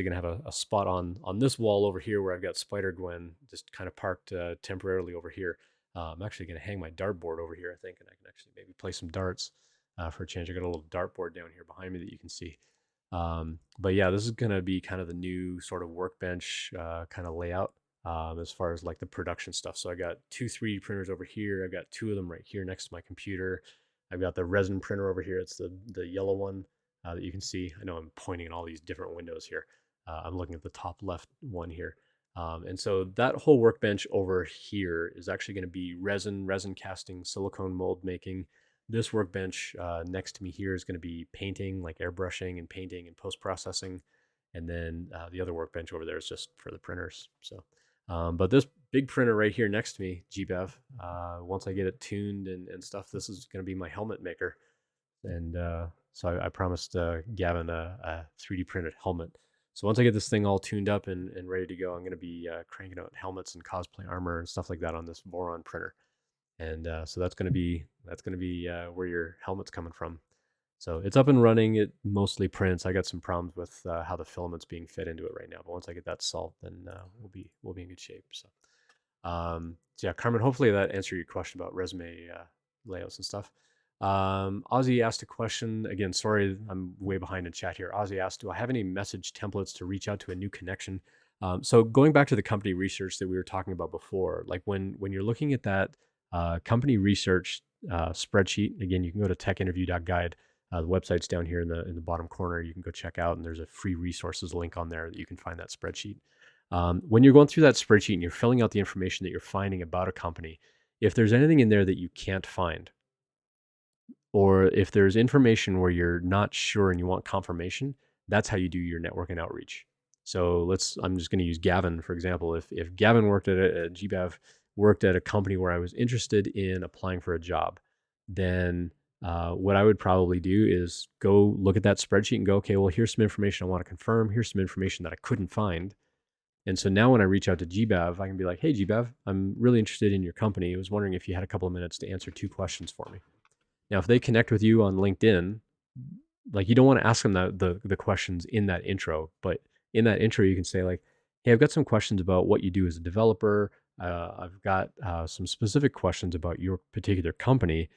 going to have a spot on this wall over here where I've got Spider Gwen just kind of parked temporarily over here. I'm actually going to hang my dartboard over here, I think, and I can actually maybe play some darts for a change. I got a little dartboard down here behind me that you can see. But yeah, this is going to be kind of the new sort of workbench kind of layout. as far as like the production stuff. So I got two 3D printers over here. I've got two of them right here next to my computer. I've got the resin printer over here. It's the yellow one that you can see. I know I'm pointing at all these different windows here. I'm looking at the top left one here. And so that whole workbench over here is actually going to be resin casting, silicone mold making. This workbench next to me here is going to be painting, like airbrushing and painting and post processing. And then the other workbench over there is just for the printers. So, but this big printer right here next to me, GBEV, once I get it tuned and stuff, this is going to be my helmet maker. And so I promised Gavin a 3D printed helmet. So once I get this thing all tuned up and ready to go, I'm going to be cranking out helmets and cosplay armor and stuff like that on this Voron printer. And so that's going to be where your helmet's coming from. So it's up and running. It mostly prints. I got some problems with how the filament's being fed into it right now, but once I get that solved, then we'll be in good shape. So yeah, Carmen. Hopefully that answered your question about resume layouts and stuff. Ozzy asked a question again. Sorry, I'm way behind in chat here. Ozzy asked, "Do I have any message templates to reach out to a new connection?" So going back to the company research that we were talking about before, like when you're looking at that company research spreadsheet, again, you can go to techinterview.guide. The website's down here in the bottom corner. You can go check out, and there's a free resources link on there that you can find that spreadsheet. When you're going through that spreadsheet and you're filling out the information that you're finding about a company, if there's anything in there that you can't find, or if there's information where you're not sure and you want confirmation, that's how you do your network and outreach. So I'm just going to use Gavin, for example. If Gavin worked at GBEV, worked at a company where I was interested in applying for a job, then what I would probably do is go look at that spreadsheet and go, okay, well, here's some information I want to confirm. Here's some information that I couldn't find. And so now when I reach out to GBEV, I can be like, hey, GBEV, I'm really interested in your company. I was wondering if you had a couple of minutes to answer 2 questions for me. Now, if they connect with you on LinkedIn, like you don't want to ask them the questions in that intro, but in that intro, you can say like, hey, I've got some questions about what you do as a developer. I've got some specific questions about your particular company.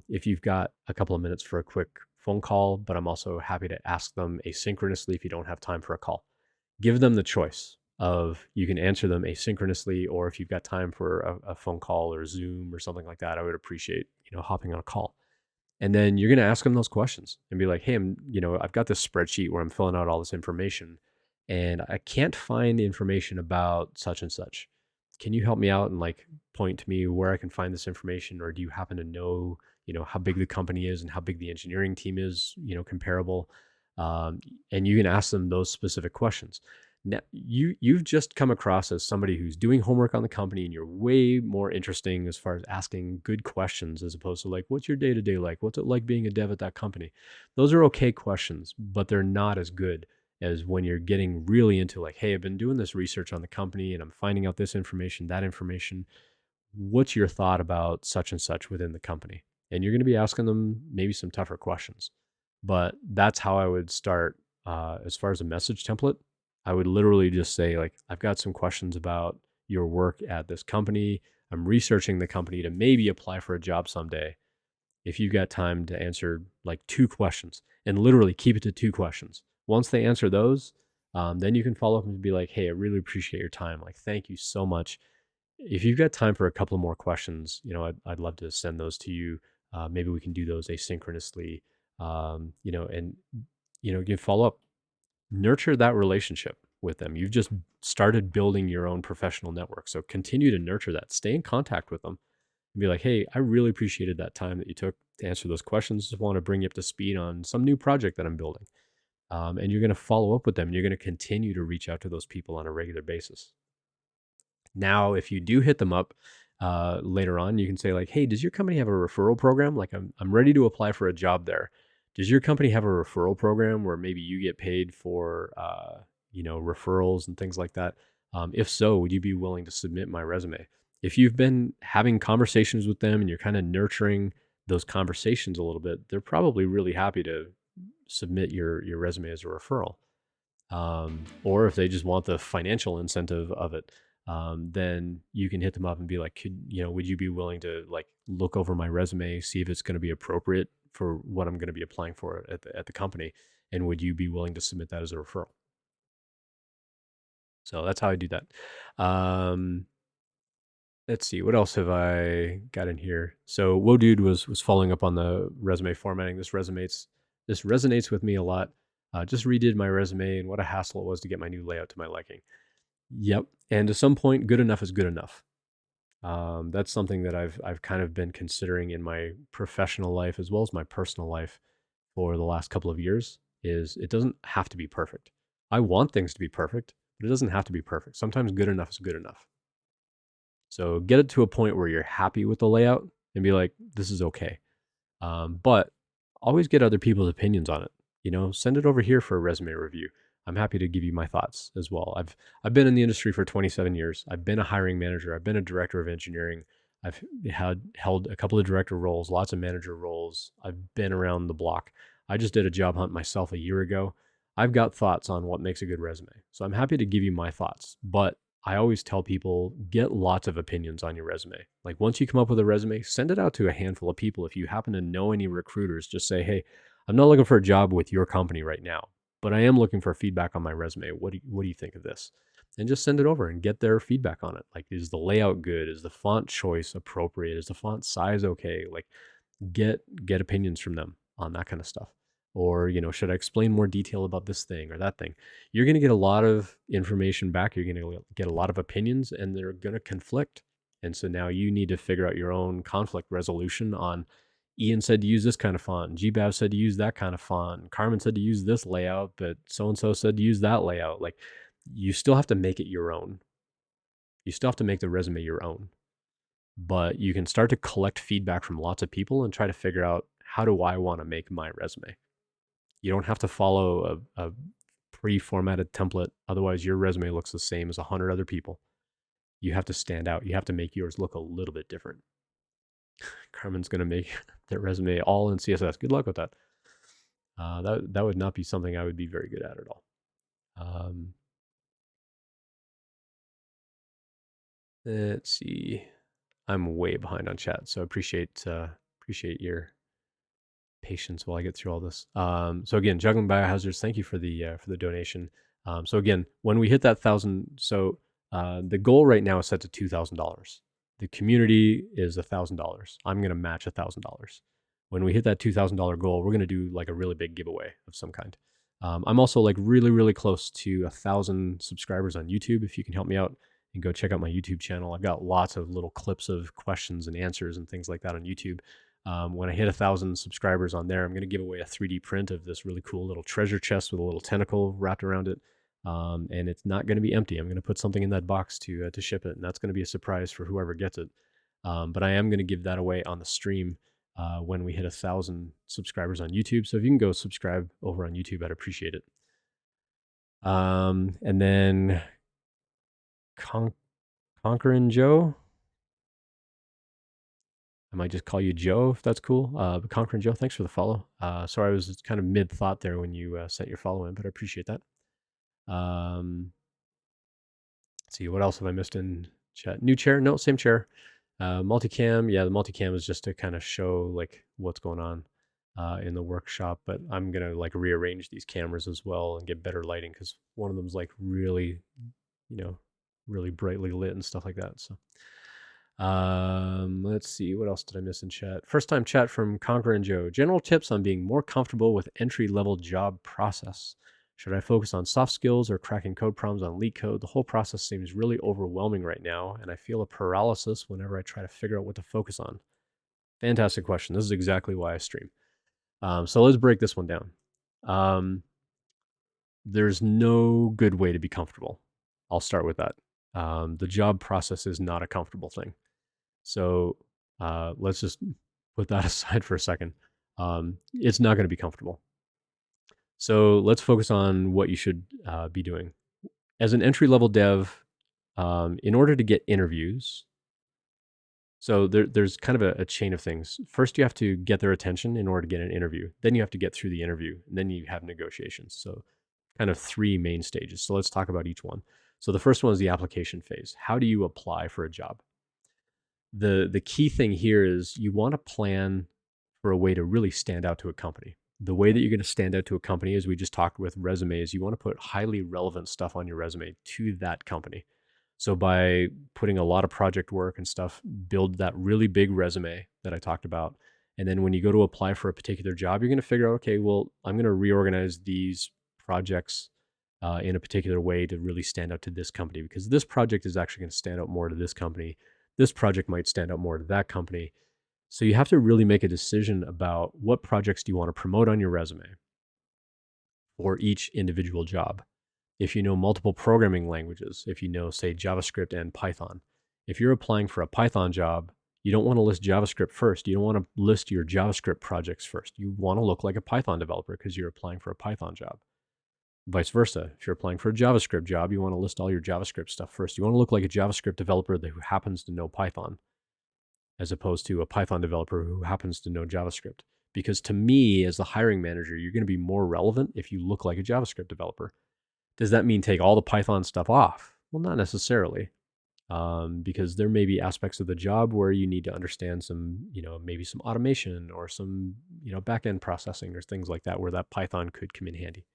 If you've got a couple of minutes for a quick phone call, but I'm also happy to ask them asynchronously if you don't have time for a call. Give them the choice of you can answer them asynchronously, or if you've got time for a phone call or Zoom or something like that, I would appreciate, hopping on a call. And then you're going to ask them those questions and be like, hey, I've got this spreadsheet where I'm filling out all this information and I can't find information about such and such. Can you help me out and like point to me where I can find this information? Or do you happen to know, how big the company is and how big the engineering team is, comparable? And you can ask them those specific questions. Now, you've just come across as somebody who's doing homework on the company, and you're way more interesting as far as asking good questions as opposed to like, what's your day to day like? What's it like being a dev at that company? Those are okay questions, but they're not as good as when you're getting really into like, hey, I've been doing this research on the company and I'm finding out this information, that information. What's your thought about such and such within the company? And you're going to be asking them maybe some tougher questions. But that's how I would start as far as a message template. I would literally just say, like, I've got some questions about your work at this company. I'm researching the company to maybe apply for a job someday. If you've got time to answer like 2 questions and literally keep it to 2 questions. Once they answer those, then you can follow up and be like, hey, I really appreciate your time. Like, thank you so much. If you've got time for a couple more questions, I'd love to send those to you. Maybe we can do those asynchronously, and, give follow up, nurture that relationship with them. You've just started building your own professional network. So continue to nurture that, stay in contact with them and be like, hey, I really appreciated that time that you took to answer those questions. Just want to bring you up to speed on some new project that I'm building. And you're going to follow up with them and you're going to continue to reach out to those people on a regular basis. Now, if you do hit them up later on, you can say like, "Hey, does your company have a referral program? Like, I'm ready to apply for a job there. Does your company have a referral program where maybe you get paid for referrals and things like that? If so, would you be willing to submit my resume?" If you've been having conversations with them and you're kind of nurturing those conversations a little bit, they're probably really happy to submit your resume as a referral. Or if they just want the financial incentive of it, then you can hit them up and be like, would you be willing to like look over my resume, see if it's going to be appropriate for what I'm going to be applying for at the company, and would you be willing to submit that as a referral? So that's how I do that. Um, let's see, what else have I got in here? So Wodude was following up on the resume formatting. This resonates with me a lot. Just redid my resume and what a hassle it was to get my new layout to my liking. Yep. And to some point, good enough is good enough. That's something that I've kind of been considering in my professional life as well as my personal life for the last couple of years. Is it doesn't have to be perfect. I want things to be perfect, but it doesn't have to be perfect. Sometimes good enough is good enough. So get it to a point where you're happy with the layout and be like, this is okay. But always get other people's opinions on it. Send it over here for a resume review. I'm happy to give you my thoughts as well. I've been in the industry for 27 years. I've been a hiring manager. I've been a director of engineering. I've held a couple of director roles, lots of manager roles. I've been around the block. I just did a job hunt myself a year ago. I've got thoughts on what makes a good resume. So I'm happy to give you my thoughts, but I always tell people get lots of opinions on your resume. Like once you come up with a resume, send it out to a handful of people. If you happen to know any recruiters, just say, "Hey, I'm not looking for a job with your company right now, but I am looking for feedback on my resume. What do you think of this?" And just send it over and get their feedback on it. Like, is the layout good? Is the font choice appropriate? Is the font size okay? Like, get opinions from them on that kind of stuff. Or, should I explain more detail about this thing or that thing? You're going to get a lot of information back. You're going to get a lot of opinions and they're going to conflict. And so now you need to figure out your own conflict resolution on Ian said to use this kind of font. GBAV said to use that kind of font. Carmen said to use this layout, but so-and-so said to use that layout. Like you still have to make it your own. You still have to make the resume your own, but you can start to collect feedback from lots of people and try to figure out how do I want to make my resume. You don't have to follow a pre-formatted template. Otherwise, your resume looks the same as 100 other people. You have to stand out. You have to make yours look a little bit different. Carmen's going to make their resume all in CSS. Good luck with that. That would not be something I would be very good at all. Let's see. I'm way behind on chat, so appreciate your patience while I get through all this. So again, juggling biohazards. Thank you for the donation. So again, when we hit that 1,000, so the goal right now is set to $2,000. The community is $1,000. I'm gonna match $1,000. When we hit that $2,000 goal, we're gonna do like a really big giveaway of some kind. I'm also like really close to 1,000 subscribers on YouTube. If you can help me out and go check out my YouTube channel, I've got lots of little clips of questions and answers and things like that on YouTube. When I hit 1,000 subscribers on there, I'm going to give away a 3D print of this really cool little treasure chest with a little tentacle wrapped around it. And it's not going to be empty. I'm going to put something in that box to ship it, and that's going to be a surprise for whoever gets it. But I am going to give that away on the stream when we hit 1,000 subscribers on YouTube. So if you can go subscribe over on YouTube, I'd appreciate it. And then Conquerin' Joe. I might just call you Joe if that's cool. But Conquering Joe, thanks for the follow. Sorry, I was kind of mid thought there when you sent your follow in, but I appreciate that. Let's see, what else have I missed in chat? New chair? No, same chair. Multicam, yeah, the multicam is just to kind of show like what's going on in the workshop. But I'm gonna like rearrange these cameras as well and get better lighting because one of them's like really, really brightly lit and stuff like that. So. Let's see, what else did I miss in chat? First time chat from Conquer and Joe. General tips on being more comfortable with entry-level job process. Should I focus on soft skills or cracking code problems on LeetCode? The whole process seems really overwhelming right now, and I feel a paralysis whenever I try to figure out what to focus on. Fantastic question. This is exactly why I stream. So let's break this one down. There's no good way to be comfortable. I'll start with that. The job process is not a comfortable thing. So let's just put that aside for a second. It's not going to be comfortable. So let's focus on what you should be doing. As an entry-level dev, in order to get interviews, so there's kind of a chain of things. First, you have to get their attention in order to get an interview. Then you have to get through the interview, and then you have negotiations. So kind of three main stages. So let's talk about each one. So the first one is the application phase. How do you apply for a job? The key thing here is you want to plan for a way to really stand out to a company. the way that you're going to stand out to a company, as we just talked with resumes, you want to put highly relevant stuff on your resume to that company. So by putting a lot of project work and stuff, build that really big resume that I talked about. And then when you go to apply for a particular job, you're going to figure out, okay, well, I'm going to reorganize these projects in a particular way to really stand out to this company, because this project is actually going to stand out more to this company. This project might stand out more to that company. So you have to really make a decision about what projects do you want to promote on your resume for each individual job. If you know multiple programming languages, if you know, say, JavaScript and Python, if you're applying for a Python job, you don't want to list JavaScript first. You don't want to list your JavaScript projects first. You want to look like a Python developer because you're applying for a Python job. Vice versa. If you're applying for a JavaScript job, you want to list all your JavaScript stuff first. You want to look like a JavaScript developer who happens to know Python, as opposed to a Python developer who happens to know JavaScript. Because to me, as the hiring manager, you're going to be more relevant if you look like a JavaScript developer. Does that mean take all the Python stuff off? Well, not necessarily, because there may be aspects of the job where you need to understand some, maybe some automation or some, back-end processing or things like that, where that Python could come in handy.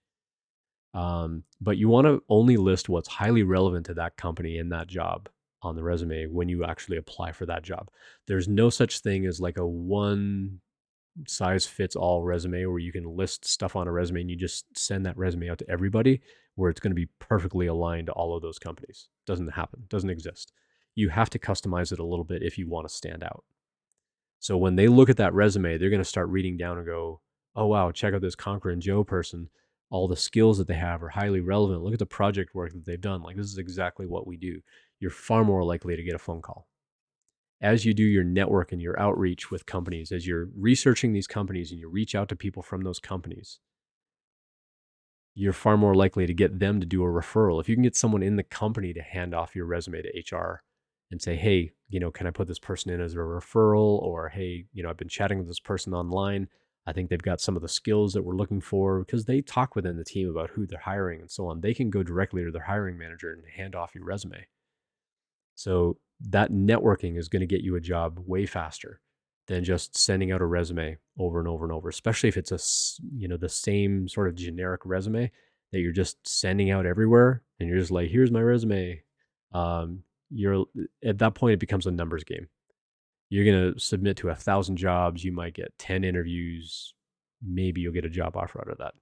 But you want to only list what's highly relevant to that company and that job on the resume when you actually apply for that job. There's no such thing as like a one size fits all resume where you can list stuff on a resume and you just send that resume out to everybody where it's going to be perfectly aligned to all of those companies. Doesn't happen, doesn't exist. You have to customize it a little bit if you want to stand out. So when they look at that resume, they're going to start reading down and go, oh, wow, check out this Conquer and Joe person. All the skills that they have are highly relevant. Look at the project work that they've done. Like, this is exactly what we do. You're far more likely to get a phone call. As you do your network and your outreach with companies, as you're researching these companies and you reach out to people from those companies, you're far more likely to get them to do a referral. If you can get someone in the company to hand off your resume to HR and say, hey, can I put this person in as a referral? Or, hey, I've been chatting with this person online. I think they've got some of the skills that we're looking for, because they talk within the team about who they're hiring and so on. They can go directly to their hiring manager and hand off your resume. So that networking is going to get you a job way faster than just sending out a resume over and over and over, especially if it's the same sort of generic resume that you're just sending out everywhere and you're just like, here's my resume. You're at that point, it becomes a numbers game. You're going to submit to 1,000 jobs. You might get 10 interviews. Maybe you'll get a job offer out of that.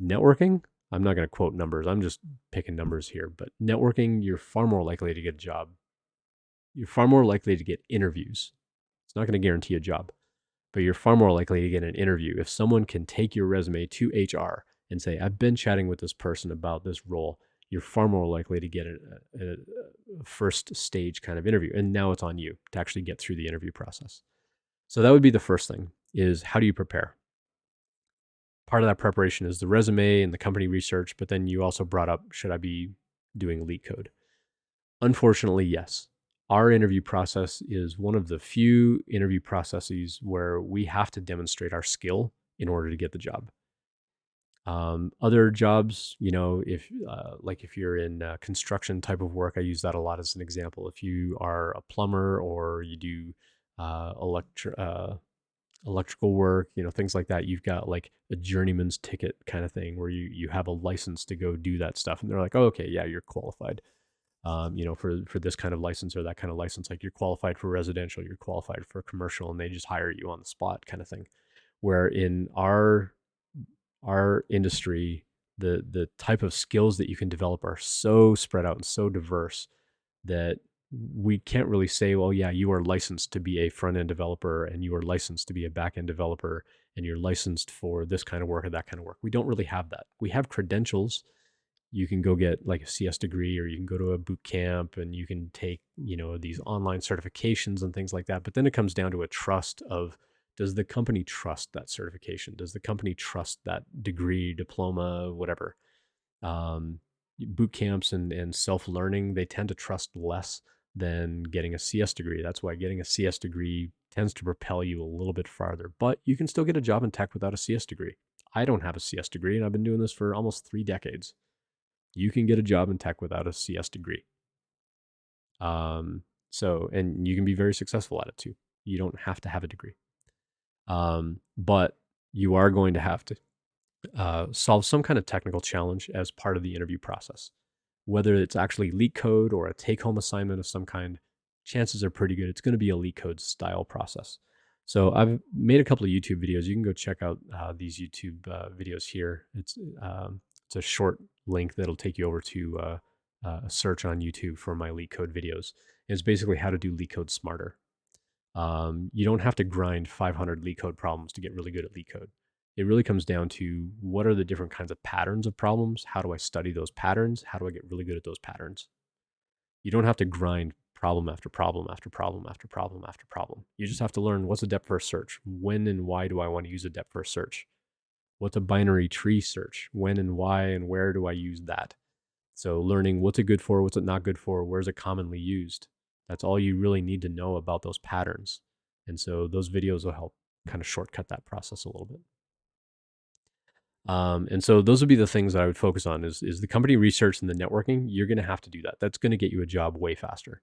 Networking, I'm not going to quote numbers. I'm just picking numbers here, but networking, you're far more likely to get a job. You're far more likely to get interviews. It's not going to guarantee a job, but you're far more likely to get an interview if someone can take your resume to HR and say, I've been chatting with this person about this role. You're far more likely to get a first stage kind of interview. And now it's on you to actually get through the interview process. So that would be the first thing, is how do you prepare? Part of that preparation is the resume and the company research, but then you also brought up, should I be doing LeetCode? Unfortunately, yes. Our interview process is one of the few interview processes where we have to demonstrate our skill in order to get the job. Other jobs, if you're in construction type of work, I use that a lot as an example. If you are a plumber or you do electrical work, things like that, you've got like a journeyman's ticket kind of thing where you have a license to go do that stuff. And they're like, oh, okay, yeah, you're qualified. For this kind of license or that kind of license, like you're qualified for residential, you're qualified for commercial, and they just hire you on the spot kind of thing. Where in our industry, the type of skills that you can develop are so spread out and so diverse that we can't really say, well, yeah, you are licensed to be a front-end developer and you are licensed to be a back-end developer and you're licensed for this kind of work or that kind of work. We don't really have that. We have credentials. You can go get like a CS degree, or you can go to a boot camp and you can take, these online certifications and things like that. But then it comes down to a trust of, does the company trust that certification? Does the company trust that degree, diploma, whatever? Boot camps and self-learning, they tend to trust less than getting a CS degree. That's why getting a CS degree tends to propel you a little bit farther. But you can still get a job in tech without a CS degree. I don't have a CS degree, and I've been doing this for almost 3 decades. You can get a job in tech without a CS degree. And you can be very successful at it too. You don't have to have a degree. But you are going to have to solve some kind of technical challenge as part of the interview process. Whether it's actually leak code or a take-home assignment of some kind, chances are pretty good it's going to be a leak code style process. So I've made a couple of YouTube videos. You can go check out these YouTube videos here. It's a short link that'll take you over to a search on YouTube for my leak code videos. It's basically how to do leak code smarter. You don't have to grind 500 leak code problems to get really good at leak code. It really comes down to what are the different kinds of patterns of problems? How do I study those patterns? How do I get really good at those patterns? You don't have to grind problem after problem after problem after problem after problem. You just have to learn what's a depth first search? When and why do I want to use a depth first search? What's a binary tree search? When and why and where do I use that? So learning what's it good for, what's it not good for, where's it commonly used. That's all you really need to know about those patterns. And so those videos will help kind of shortcut that process a little bit. And so those would be the things that I would focus on is the company research and the networking. You're going to have to do that. That's going to get you a job way faster.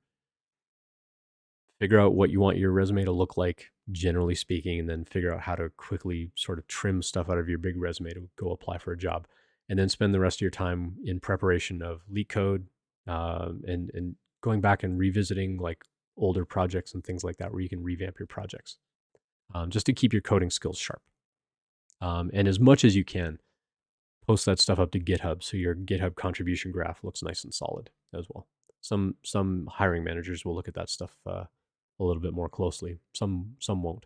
Figure out what you want your resume to look like, generally speaking, and then figure out how to quickly sort of trim stuff out of your big resume to go apply for a job. And then spend the rest of your time in preparation of leak code and going back and revisiting like older projects and things like that where you can revamp your projects just to keep your coding skills sharp. And as much as you can, post that stuff up to GitHub so your GitHub contribution graph looks nice and solid as well. Some hiring managers will look at that stuff a little bit more closely. Some won't.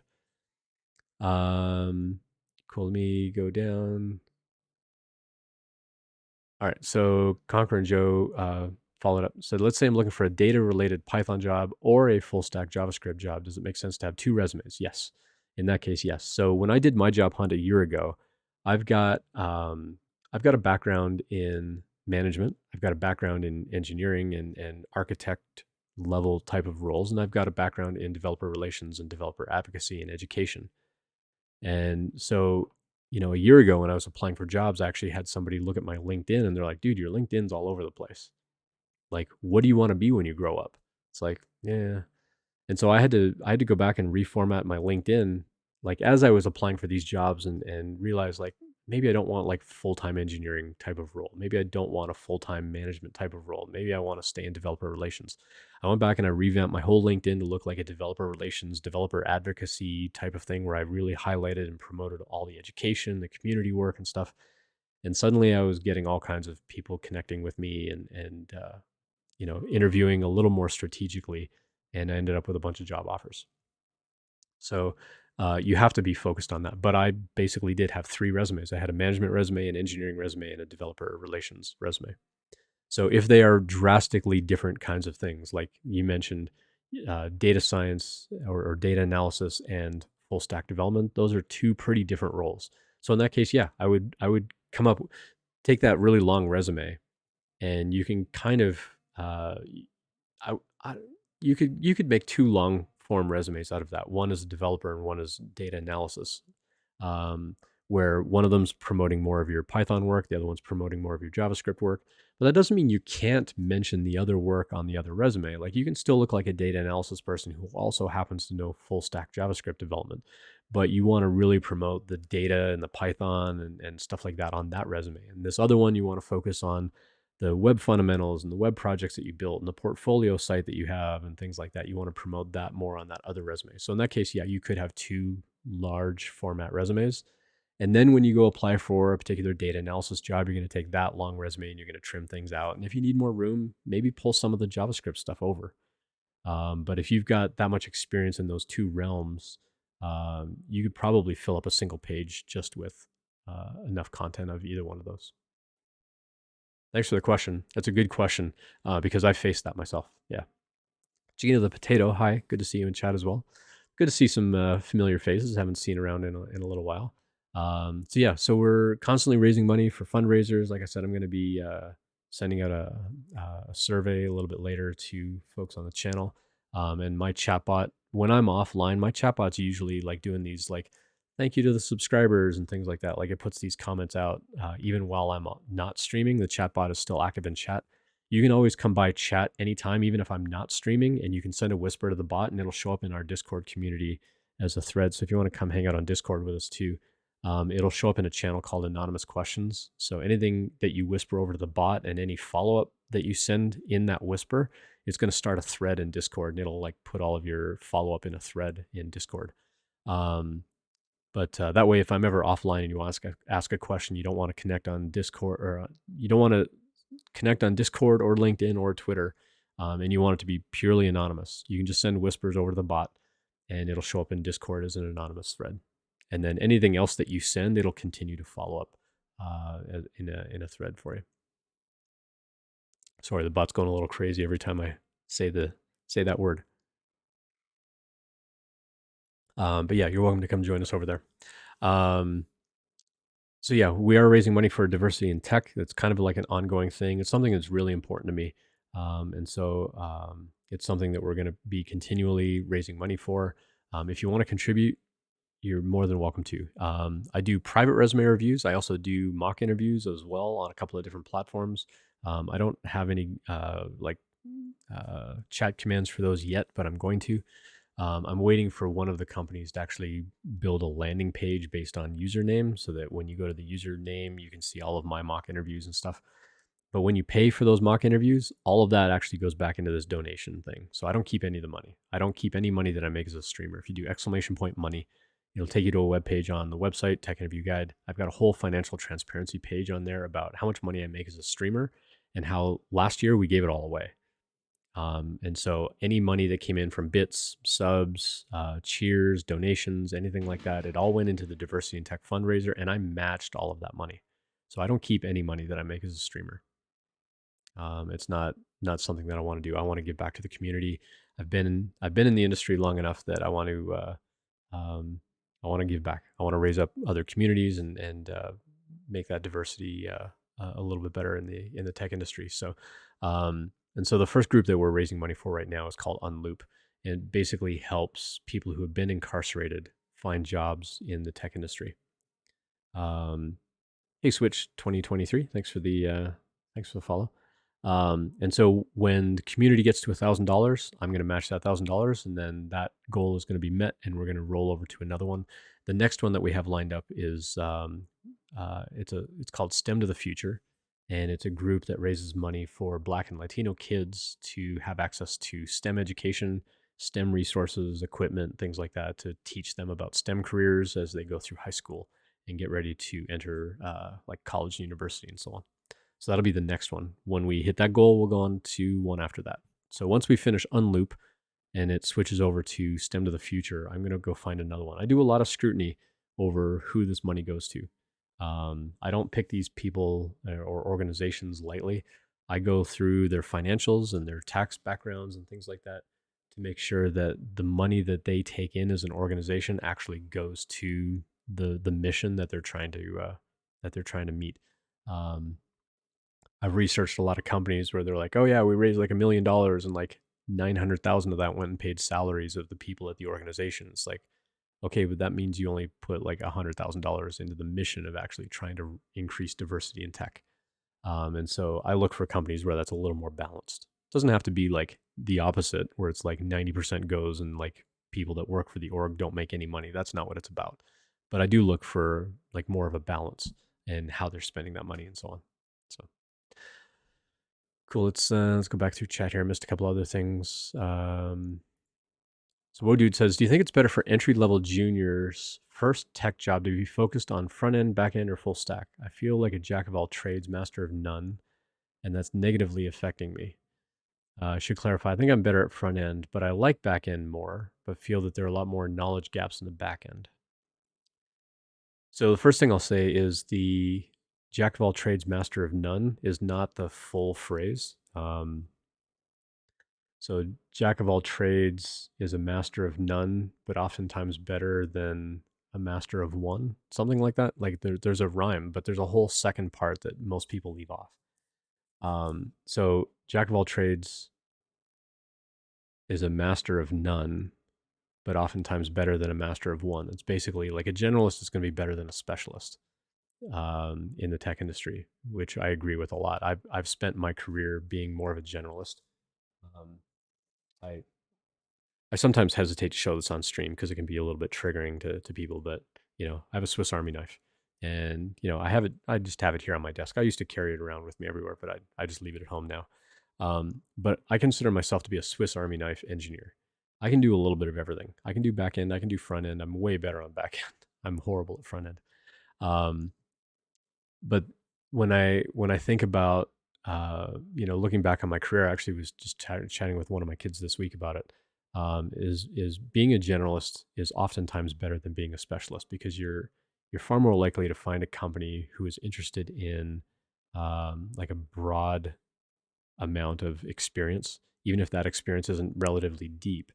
Cool. Let me go down. All right. So Conquer and Joe followed up. So let's say I'm looking for a data-related Python job or a full-stack JavaScript job. Does it make sense to have two resumes? Yes. In that case, yes. So when I did my job hunt a year ago, I've got a background in management. I've got a background in engineering and architect level type of roles, and I've got a background in developer relations and developer advocacy and education. And so, a year ago when I was applying for jobs, I actually had somebody look at my LinkedIn and they're like, dude, your LinkedIn's all over the place. Like, what do you want to be when you grow up? It's like, yeah. And so I had to go back and reformat my LinkedIn, like as I was applying for these jobs and realize like maybe I don't want like full-time engineering type of role. Maybe I don't want a full-time management type of role. Maybe I want to stay in developer relations. I went back and I revamped my whole LinkedIn to look like a developer relations, developer advocacy type of thing where I really highlighted and promoted all the education, the community work and stuff. And suddenly I was getting all kinds of people connecting with me and interviewing a little more strategically, and I ended up with a bunch of job offers. So you have to be focused on that. But I basically did have three resumes. I had a management resume, an engineering resume, and a developer relations resume. So if they are drastically different kinds of things, like you mentioned, data science or data analysis and full stack development, those are two pretty different roles. So in that case, yeah, I would take that really long resume, and you can kind of I, I you could make two long form resumes out of that. One is a developer and one is data analysis, um, where one of them's promoting more of your Python work, the other one's promoting more of your JavaScript work. But that doesn't mean you can't mention the other work on the other resume. Like you can still look like a data analysis person who also happens to know full stack JavaScript development, but you want to really promote the data and the Python and stuff like that on that resume. And this other one, you want to focus on the web fundamentals and the web projects that you built and the portfolio site that you have and things like that. You want to promote that more on that other resume. So in that case, yeah, you could have two large format resumes. And then when you go apply for a particular data analysis job, you're going to take that long resume and you're going to trim things out. And if you need more room, maybe pull some of the JavaScript stuff over. But if you've got that much experience in those two realms, you could probably fill up a single page just with enough content of either one of those. Thanks for the question. That's a good question because I faced that myself. Yeah. Gina the Potato, hi. Good to see you in chat as well. Good to see some familiar faces. Haven't seen around in a little while. So we're constantly raising money for fundraisers. Like I said, I'm going to be sending out a survey a little bit later to folks on the channel. And my chatbot, when I'm offline, my chatbot's usually like doing these like thank you to the subscribers and things like that. Like it puts these comments out even while I'm not streaming. The chatbot is still active in chat. You can always come by chat anytime, even if I'm not streaming, and you can send a whisper to the bot and it'll show up in our Discord community as a thread. So if you want to come hang out on Discord with us too, it'll show up in a channel called Anonymous Questions. So anything that you whisper over to the bot and any follow up that you send in that whisper, it's going to start a thread in Discord, and it'll like put all of your follow up in a thread in Discord. But that way, if I'm ever offline and you ask a question, you don't want to connect on Discord, or you don't want to connect on Discord or LinkedIn or Twitter, and you want it to be purely anonymous, you can just send whispers over to the bot, and it'll show up in Discord as an anonymous thread. And then anything else that you send, it'll continue to follow up in a thread for you. Sorry, the bot's going a little crazy every time I say that word. But yeah, you're welcome to come join us over there. So yeah, we are raising money for diversity in tech. That's kind of like an ongoing thing. It's something that's really important to me. And so it's something that we're going to be continually raising money for. If you want to contribute, you're more than welcome to. I do private resume reviews. I also do mock interviews as well on a couple of different platforms. I don't have any chat commands for those yet, but I'm going to. I'm waiting for one of the companies to actually build a landing page based on username, so that when you go to the username, you can see all of my mock interviews and stuff. But when you pay for those mock interviews, all of that actually goes back into this donation thing. So I don't keep any of the money. I don't keep any money that I make as a streamer. If you do !money, it'll take you to a web page on the website, Tech Interview Guide. I've got a whole financial transparency page on there about how much money I make as a streamer and how last year we gave it all away. And so any money that came in from bits, subs, cheers, donations, anything like that, it all went into the Diversity in Tech fundraiser, and I matched all of that money. So I don't keep any money that I make as a streamer. It's not something that I want to do. I want to give back to the community. I've been in the industry long enough that I want to give back. I want to raise up other communities and make that diversity a little bit better in the tech industry. So and so the first group that we're raising money for right now is called Unloop. And it basically helps people who have been incarcerated find jobs in the tech industry. Hey, Switch 2023, thanks for the follow. And so when the community gets to $1,000, I'm going to match that $1,000, and then that goal is going to be met, and we're going to roll over to another one. The next one that we have lined up is it's called STEM to the Future, and it's a group that raises money for Black and Latino kids to have access to STEM education, STEM resources, equipment, things like that, to teach them about STEM careers as they go through high school and get ready to enter like college and university and so on. So that'll be the next one. When we hit that goal, we'll go on to one after that. So once we finish Unloop and it switches over to STEM to the Future, I'm going to go find another one. I do a lot of scrutiny over who this money goes to. I don't pick these people or organizations lightly. I go through their financials and their tax backgrounds and things like that to make sure that the money that they take in as an organization actually goes to the mission that they're trying to meet. I've researched a lot of companies where they're like, oh yeah, we raised like $1 million and like 900,000 of that went and paid salaries of the people at the organization. It's like, okay, but that means you only put like $100,000 into the mission of actually trying to increase diversity in tech. And so I look for companies where that's a little more balanced. It doesn't have to be like the opposite, where it's like 90% goes and like people that work for the org don't make any money. That's not what it's about. But I do look for like more of a balance in how they're spending that money and so on. So cool. Let's go back through chat here. I missed a couple other things. So Wodude says, do you think it's better for entry-level juniors' first tech job to be focused on front-end, back-end, or full stack? I feel like a jack of all trades, master of none, and that's negatively affecting me. I should clarify, I think I'm better at front-end, but I like back-end more, but feel that there are a lot more knowledge gaps in the back-end. So the first thing I'll say is the jack of all trades, master of none is not the full phrase. So jack of all trades is a master of none, but oftentimes better than a master of one, something like that. Like there's a rhyme, but there's a whole second part that most people leave off. So jack of all trades is a master of none, but oftentimes better than a master of one. It's basically like a generalist is going to be better than a specialist in the tech industry, which I agree with a lot. I've spent my career being more of a generalist. I sometimes hesitate to show this on stream because it can be a little bit triggering to people, but I have a Swiss Army knife, and I have it. I just have it here on my desk. I used to carry it around with me everywhere, but I just leave it at home now. But I consider myself to be a Swiss Army knife engineer. I can do a little bit of everything. I can do back end. I can do front end. I'm way better on back end. I'm horrible at front end. Um, but when I think about looking back on my career, I actually was just chatting with one of my kids this week about it. Is being a generalist is oftentimes better than being a specialist, because you're far more likely to find a company who is interested in like a broad amount of experience, even if that experience isn't relatively deep.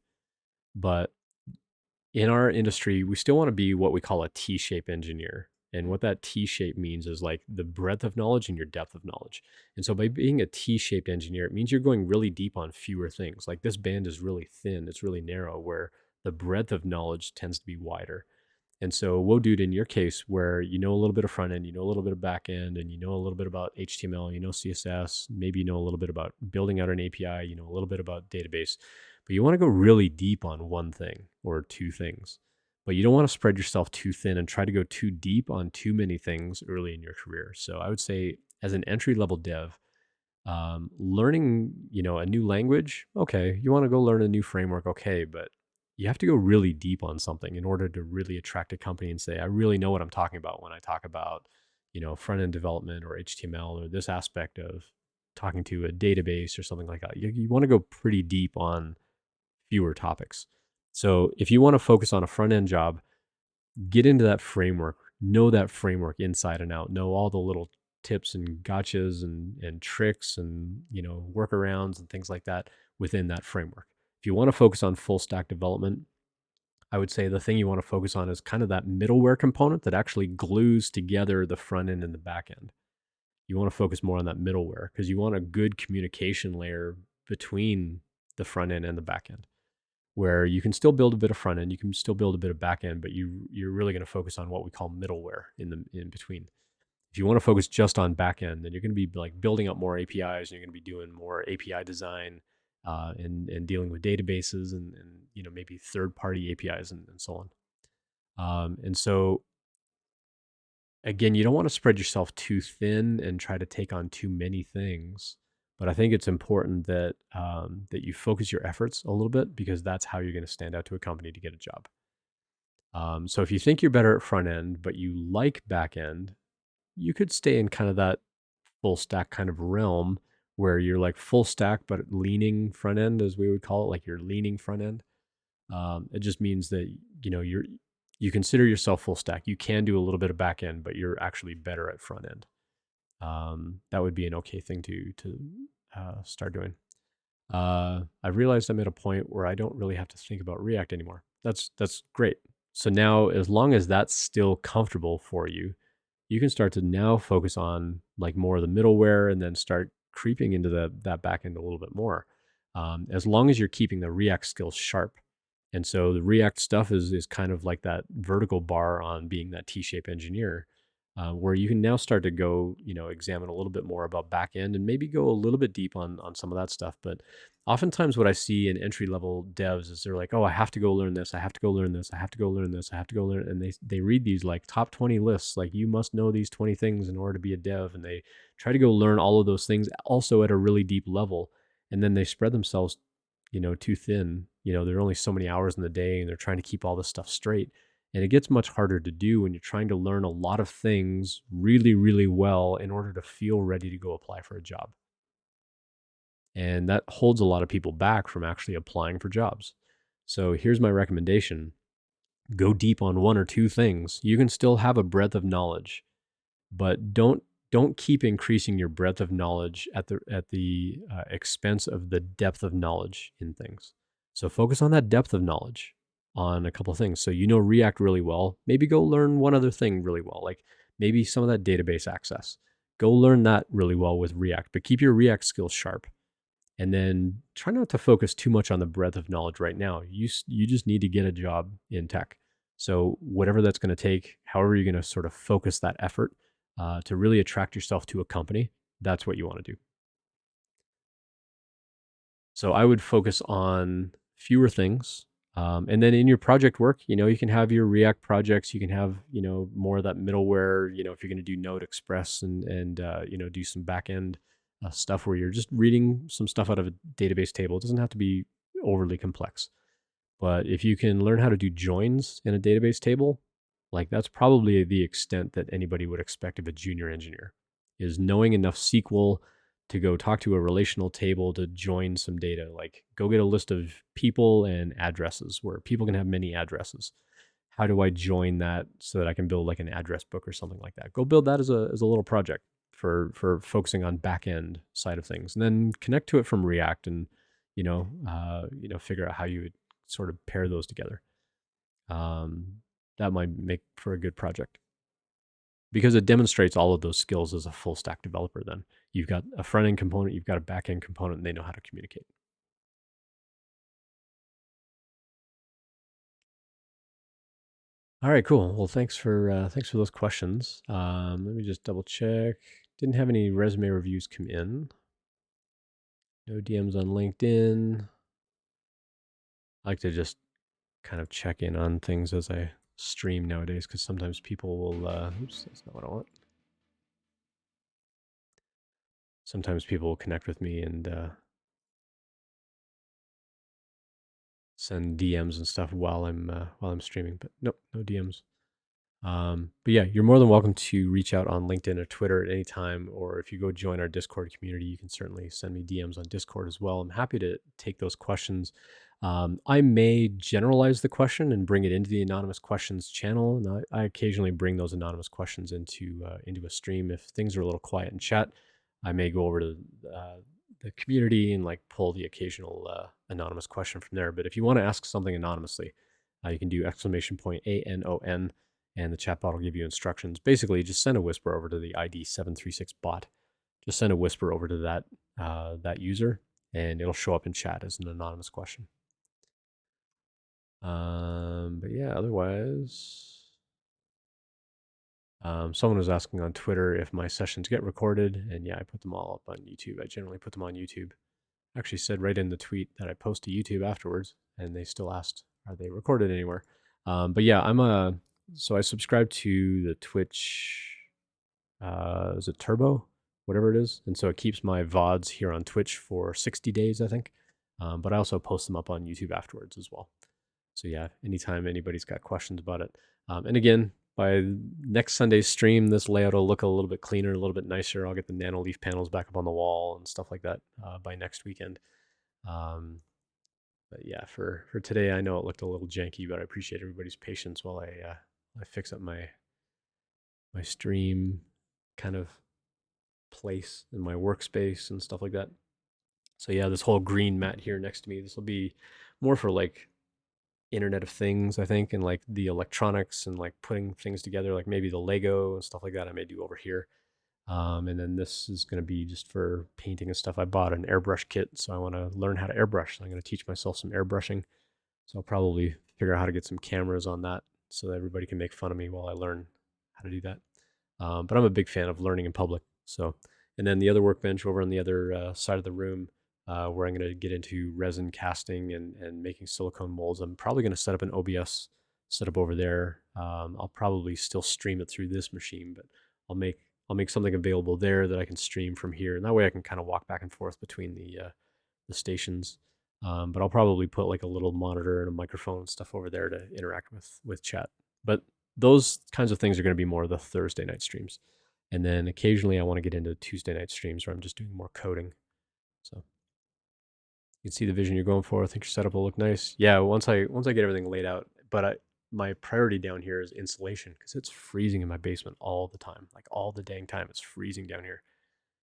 But in our industry, we still want to be what we call a T-shape engineer. And what that T-shape means is like the breadth of knowledge and your depth of knowledge. And so by being a T-shaped engineer, it means you're going really deep on fewer things. Like this band is really thin, it's really narrow, where the breadth of knowledge tends to be wider. And so, whoa, dude, in your case, where you know a little bit of front end, you know a little bit of back end, and you know a little bit about HTML, you know CSS, maybe you know a little bit about building out an API, you know a little bit about database, but you want to go really deep on one thing or two things. But you don't want to spread yourself too thin and try to go too deep on too many things early in your career. So I would say, as an entry level dev, learning a new language, okay, you want to go learn a new framework, okay, but you have to go really deep on something in order to really attract a company and say, I really know what I'm talking about when I talk about front end development or HTML or this aspect of talking to a database or something like that. You want to go pretty deep on fewer topics. So if you want to focus on a front end job, get into that framework, know that framework inside and out, know all the little tips and gotchas and tricks and workarounds and things like that within that framework. If you want to focus on full stack development, I would say the thing you want to focus on is kind of that middleware component that actually glues together the front end and the back end. You want to focus more on that middleware because you want a good communication layer between the front end and the back end, where you can still build a bit of front end, you can still build a bit of back end, but you're really going to focus on what we call middleware in between. If you want to focus just on back end, then you're going to be like building up more APIs, and you're going to be doing more API design and dealing with databases and maybe third party APIs and so on. And so again, you don't want to spread yourself too thin and try to take on too many things. But I think it's important that that you focus your efforts a little bit, because that's how you're going to stand out to a company to get a job. So if you think you're better at front end, but you like back end, you could stay in kind of that full stack kind of realm where you're like full stack, but leaning front end, as we would call it, like you're leaning front end. It just means that you consider yourself full stack. You can do a little bit of back end, but you're actually better at front end. That would be an okay thing to start doing. I've realized I'm at a point where I don't really have to think about React anymore. That's great. So now, as long as that's still comfortable for you, you can start to now focus on like more of the middleware and then start creeping into that back end a little bit more. As long as you're keeping the React skills sharp. And so the React stuff is kind of like that vertical bar on being that T-shaped engineer, where you can now start to go, examine a little bit more about back end and maybe go a little bit deep on some of that stuff. But oftentimes what I see in entry level devs is they're like, oh, I have to go learn this. I have to go learn this. I have to go learn this. I have to go learn. And they read these like top 20 lists, like you must know these 20 things in order to be a dev. And they try to go learn all of those things also at a really deep level. And then they spread themselves too thin. There are only so many hours in the day, and they're trying to keep all this stuff straight. And it gets much harder to do when you're trying to learn a lot of things really, really well in order to feel ready to go apply for a job. And that holds a lot of people back from actually applying for jobs. So here's my recommendation. Go deep on one or two things. You can still have a breadth of knowledge, but don't keep increasing your breadth of knowledge at the expense of the depth of knowledge in things. So focus on that depth of knowledge on a couple of things. So React really well. Maybe go learn one other thing really well, like maybe some of that database access. Go learn that really well with React, but keep your React skills sharp. And then try not to focus too much on the breadth of knowledge right now. You just need to get a job in tech. So whatever that's going to take, however you're going to sort of focus that effort to really attract yourself to a company, that's what you want to do. So I would focus on fewer things. And then in your project work, you can have your React projects. You can have, more of that middleware, if you're going to do Node Express and do some backend stuff where you're just reading some stuff out of a database table. It doesn't have to be overly complex. But if you can learn how to do joins in a database table, like that's probably the extent that anybody would expect of a junior engineer, is knowing enough SQL to go talk to a relational table to join some data. Like go get a list of people and addresses where people can have many addresses. How do I join that so that I can build like an address book or something like that? Go build that as a little project for focusing on back end side of things, and then connect to it from React and figure out how you would sort of pair those together. Um, that might make for a good project because it demonstrates all of those skills as a full stack developer. Then you've got a front end component, you've got a back end component, and they know how to communicate. All right, cool. Well, thanks for those questions. Let me just double check. Didn't have any resume reviews come in. No DMs on LinkedIn. I like to just kind of check in on things as I stream nowadays because sometimes people will. Oops, that's not what I want. Sometimes people will connect with me and send DMs and stuff while I'm streaming. But nope, no DMs. But yeah, you're more than welcome to reach out on LinkedIn or Twitter at any time, or if you go join our Discord community, you can certainly send me DMs on Discord as well. I'm happy to take those questions. I may generalize the question and bring it into the anonymous questions channel, and I occasionally bring those anonymous questions into a stream. If things are a little quiet in chat, I may go over to the community and like pull the occasional anonymous question from there. But if you want to ask something anonymously, you can do exclamation point ANON, and the chatbot will give you instructions. Basically, just send a whisper over to the ID736 bot. Just send a whisper over to that user, and it'll show up in chat as an anonymous question. But yeah, otherwise, someone was asking on Twitter if my sessions get recorded, and yeah, I put them all up on YouTube. I generally put them on YouTube. I actually said right in the tweet that I post to YouTube afterwards, and they still asked, are they recorded anywhere? But yeah, so I subscribe to the Twitch, is it Turbo? Whatever it is. And so it keeps my VODs here on Twitch for 60 days, I think. But I also post them up on YouTube afterwards as well. So yeah, anytime anybody's got questions about it. And again, by next Sunday's stream, this layout will look a little bit cleaner, a little bit nicer. I'll get the nano leaf panels back up on the wall and stuff like that by next weekend. But yeah, for today, I know it looked a little janky, but I appreciate everybody's patience while I fix up my stream kind of place in my workspace and stuff like that. So yeah, this whole green mat here next to me, this will be more for like Internet of Things, I think, and like the electronics and like putting things together, like maybe the Lego and stuff like that I may do over here. And then this is going to be just for painting and stuff. I bought an airbrush kit, so I want to learn how to airbrush. So I'm going to teach myself some airbrushing. So I'll probably figure out how to get some cameras on that so that everybody can make fun of me while I learn how to do that. But I'm a big fan of learning in public. So, and then the other workbench over on the other side of the room, where I'm going to get into resin casting and making silicone molds. I'm probably going to set up an OBS setup over there. I'll probably still stream it through this machine, but I'll make something available there that I can stream from here, and that way I can kind of walk back and forth between the stations. But I'll probably put like a little monitor and a microphone and stuff over there to interact with chat. But those kinds of things are going to be more the Thursday night streams. And then occasionally I want to get into Tuesday night streams where I'm just doing more coding. So you can see the vision you're going for. I think your setup will look nice. Yeah, once I get everything laid out, but my priority down here is insulation because it's freezing in my basement all the time. Like all the dang time, it's freezing down here.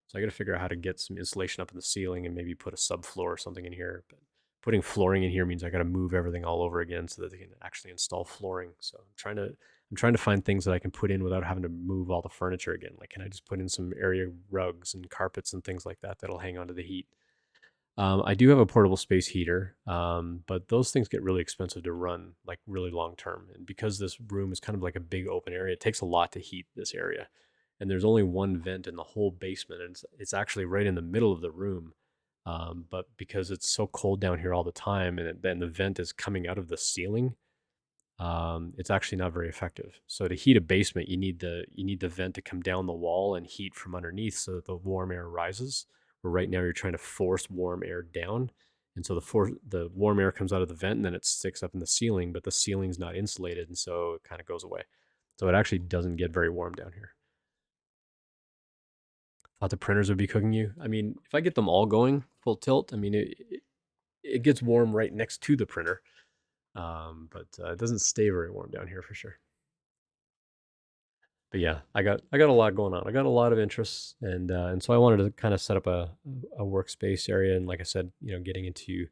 So I got to figure out how to get some insulation up in the ceiling and maybe put a subfloor or something in here. But putting flooring in here means I got to move everything all over again so that they can actually install flooring. So I'm trying to find things that I can put in without having to move all the furniture again. Like, can I just put in some area rugs and carpets and things like that that'll hang onto the heat? I do have a portable space heater, but those things get really expensive to run, like really long term. And because this room is kind of like a big open area, it takes a lot to heat this area. And there's only one vent in the whole basement, and it's actually right in the middle of the room. But because it's so cold down here all the time, and then the vent is coming out of the ceiling, it's actually not very effective. So to heat a basement, you need the vent to come down the wall and heat from underneath so that the warm air rises. Where right now you're trying to force warm air down, and so the warm air comes out of the vent and then it sticks up in the ceiling, but the ceiling's not insulated, and so it kind of goes away. So it actually doesn't get very warm down here. Thought the printers would be cooking you. I mean, if I get them all going full tilt, I mean it gets warm right next to the printer, but it doesn't stay very warm down here for sure. But yeah, I got a lot going on. I got a lot of interests, and so I wanted to kind of set up a workspace area, and like I said, you know, getting into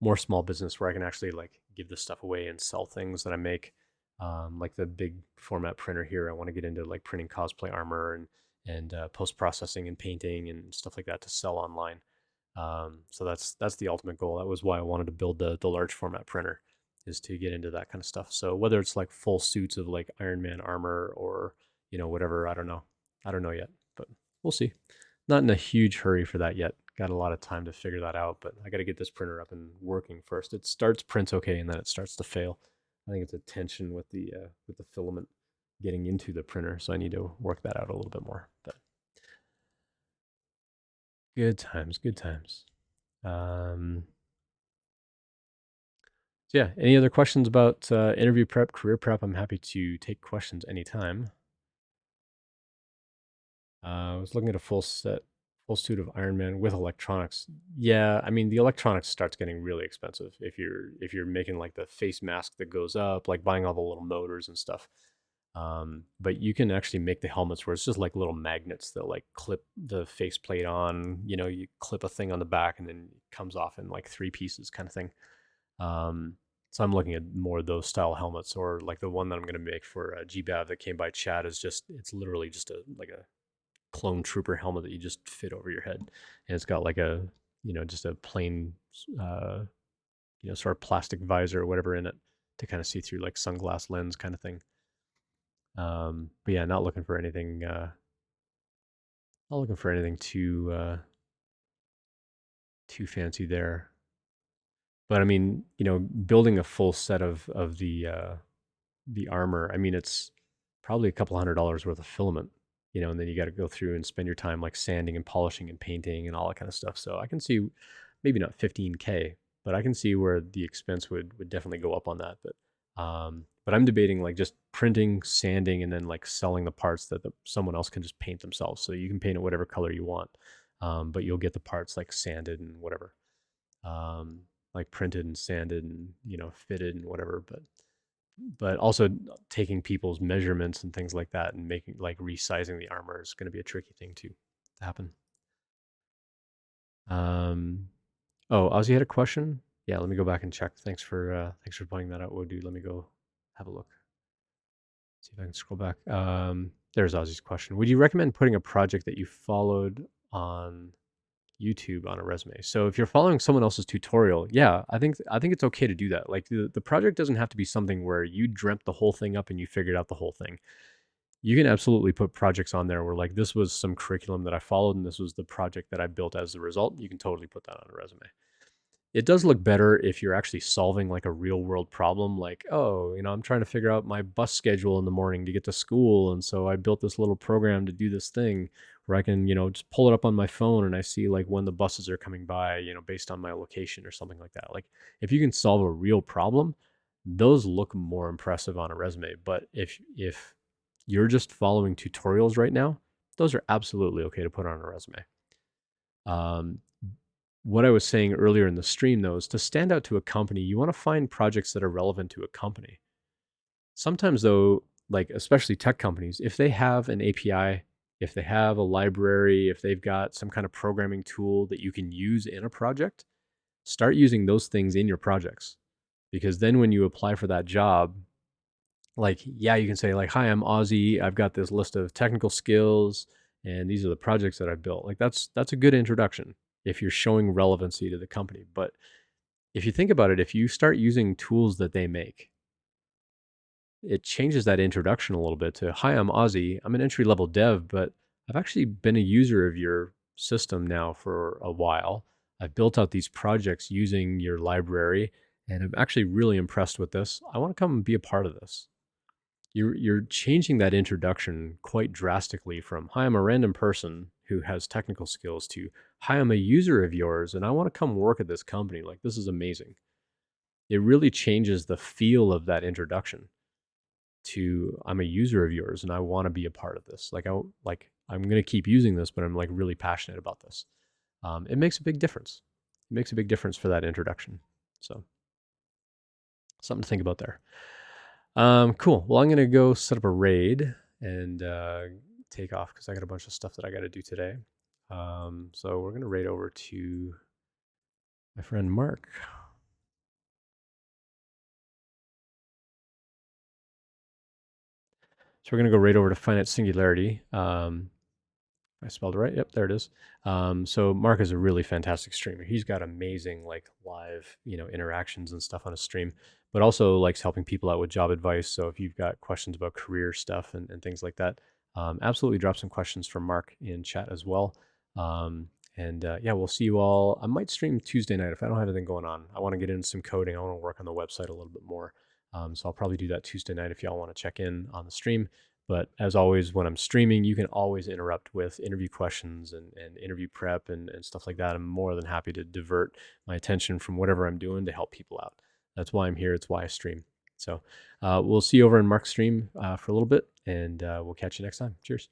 more small business where I can actually like give this stuff away and sell things that I make. Like the big format printer here, I want to get into like printing cosplay armor and post processing and painting and stuff like that to sell online. So that's the ultimate goal. That was why I wanted to build the large format printer, is to get into that kind of stuff. So whether it's like full suits of like Iron Man armor or you know whatever, I don't know. I don't know yet, but we'll see. Not in a huge hurry for that yet. Got a lot of time to figure that out, but I got to get this printer up and working first. It starts prints okay, and then it starts to fail. I think it's a tension with the filament getting into the printer, so I need to work that out a little bit more. But good times, good times. So yeah, any other questions about interview prep, career prep? I'm happy to take questions anytime. I was looking at a full suit of Iron Man with electronics. Yeah, I mean the electronics starts getting really expensive if you're making like the face mask that goes up, like buying all the little motors and stuff. But you can actually make the helmets where it's just like little magnets that like clip the face plate on. You know, you clip a thing on the back and then it comes off in like three pieces, kind of thing. So I'm looking at more of those style helmets, or like the one that I'm going to make for GBAV that came by Chad is just it's literally just a like a clone trooper helmet that you just fit over your head, and it's got like a you know just a plain uh, you know sort of plastic visor or whatever in it to kind of see through like sunglass lens kind of thing. But yeah, not looking for anything. Not looking for anything too fancy there. But I mean, you know, building a full set of the armor, I mean, it's probably a couple $100 worth of filament, you know, and then you got to go through and spend your time like sanding and polishing and painting and all that kind of stuff. So I can see maybe not 15K, but I can see where the expense would definitely go up on that. But I'm debating like just printing, sanding, and then like selling the parts that someone else can just paint themselves. So you can paint it whatever color you want, but you'll get the parts like sanded and whatever, um, like printed and sanded and you know fitted and whatever. But also taking people's measurements and things like that and making like resizing the armor is going to be a tricky thing to happen. Um, oh, Ozzy had a question. Yeah, let me go back and check. Thanks for pointing that out, Wodu. Let me go have a look. See if I can scroll back. There's Ozzy's question. Would you recommend putting a project that you followed on YouTube on a resume? So if you're following someone else's tutorial, yeah, I think it's okay to do that. Like the project doesn't have to be something where you dreamt the whole thing up and you figured out the whole thing. You can absolutely put projects on there where like this was some curriculum that I followed and this was the project that I built as a result. You can totally put that on a resume. It does look better if you're actually solving like a real world problem, like, oh, you know, I'm trying to figure out my bus schedule in the morning to get to school, and so I built this little program to do this thing where I can, you know, just pull it up on my phone and I see like when the buses are coming by, you know, based on my location or something like that. Like if you can solve a real problem, those look more impressive on a resume. But if you're just following tutorials right now, those are absolutely okay to put on a resume. Um, what I was saying earlier in the stream, though, is to stand out to a company, you want to find projects that are relevant to a company. Sometimes, though, like especially tech companies, if they have an API, if they have a library, if they've got some kind of programming tool that you can use in a project, start using those things in your projects. Because then when you apply for that job, like, yeah, you can say, like, hi, I'm Ozzy. I've got this list of technical skills, and these are the projects that I've built. Like, that's a good introduction if you're showing relevancy to the company. But if you think about it, if you start using tools that they make, it changes that introduction a little bit to, hi, I'm Ozzy. I'm an entry level dev, but I've actually been a user of your system now for a while. I've built out these projects using your library, and I'm actually really impressed with this. I want to come and be a part of this. You're changing that introduction quite drastically from, hi, I'm a random person who has technical skills, to, hi, I'm a user of yours and I want to come work at this company. Like, this is amazing. It really changes the feel of that introduction to, I'm a user of yours and I want to be a part of this. I'm going to keep using this, but I'm like really passionate about this. It makes a big difference. It makes a big difference for that introduction. So something to think about there. Cool. Well, I'm going to go set up a raid and take off because I got a bunch of stuff that I got to do today. So we're going to raid over to my friend Mark. So we're going to go right over to Finite Singularity. I spelled it right. Yep, there it is. So Mark is a really fantastic streamer. He's got amazing like live, interactions and stuff on his stream, but also likes helping people out with job advice. So if you've got questions about career stuff and things like that, absolutely drop some questions from Mark in chat as well. Yeah, we'll see you all. I might stream Tuesday night if I don't have anything going on. I want to get into some coding. I want to work on the website a little bit more. So I'll probably do that Tuesday night if y'all want to check in on the stream. But as always, when I'm streaming, you can always interrupt with interview questions and interview prep and stuff like that. I'm more than happy to divert my attention from whatever I'm doing to help people out. That's why I'm here. It's why I stream. So we'll see you over in Mark's stream for a little bit, and we'll catch you next time. Cheers.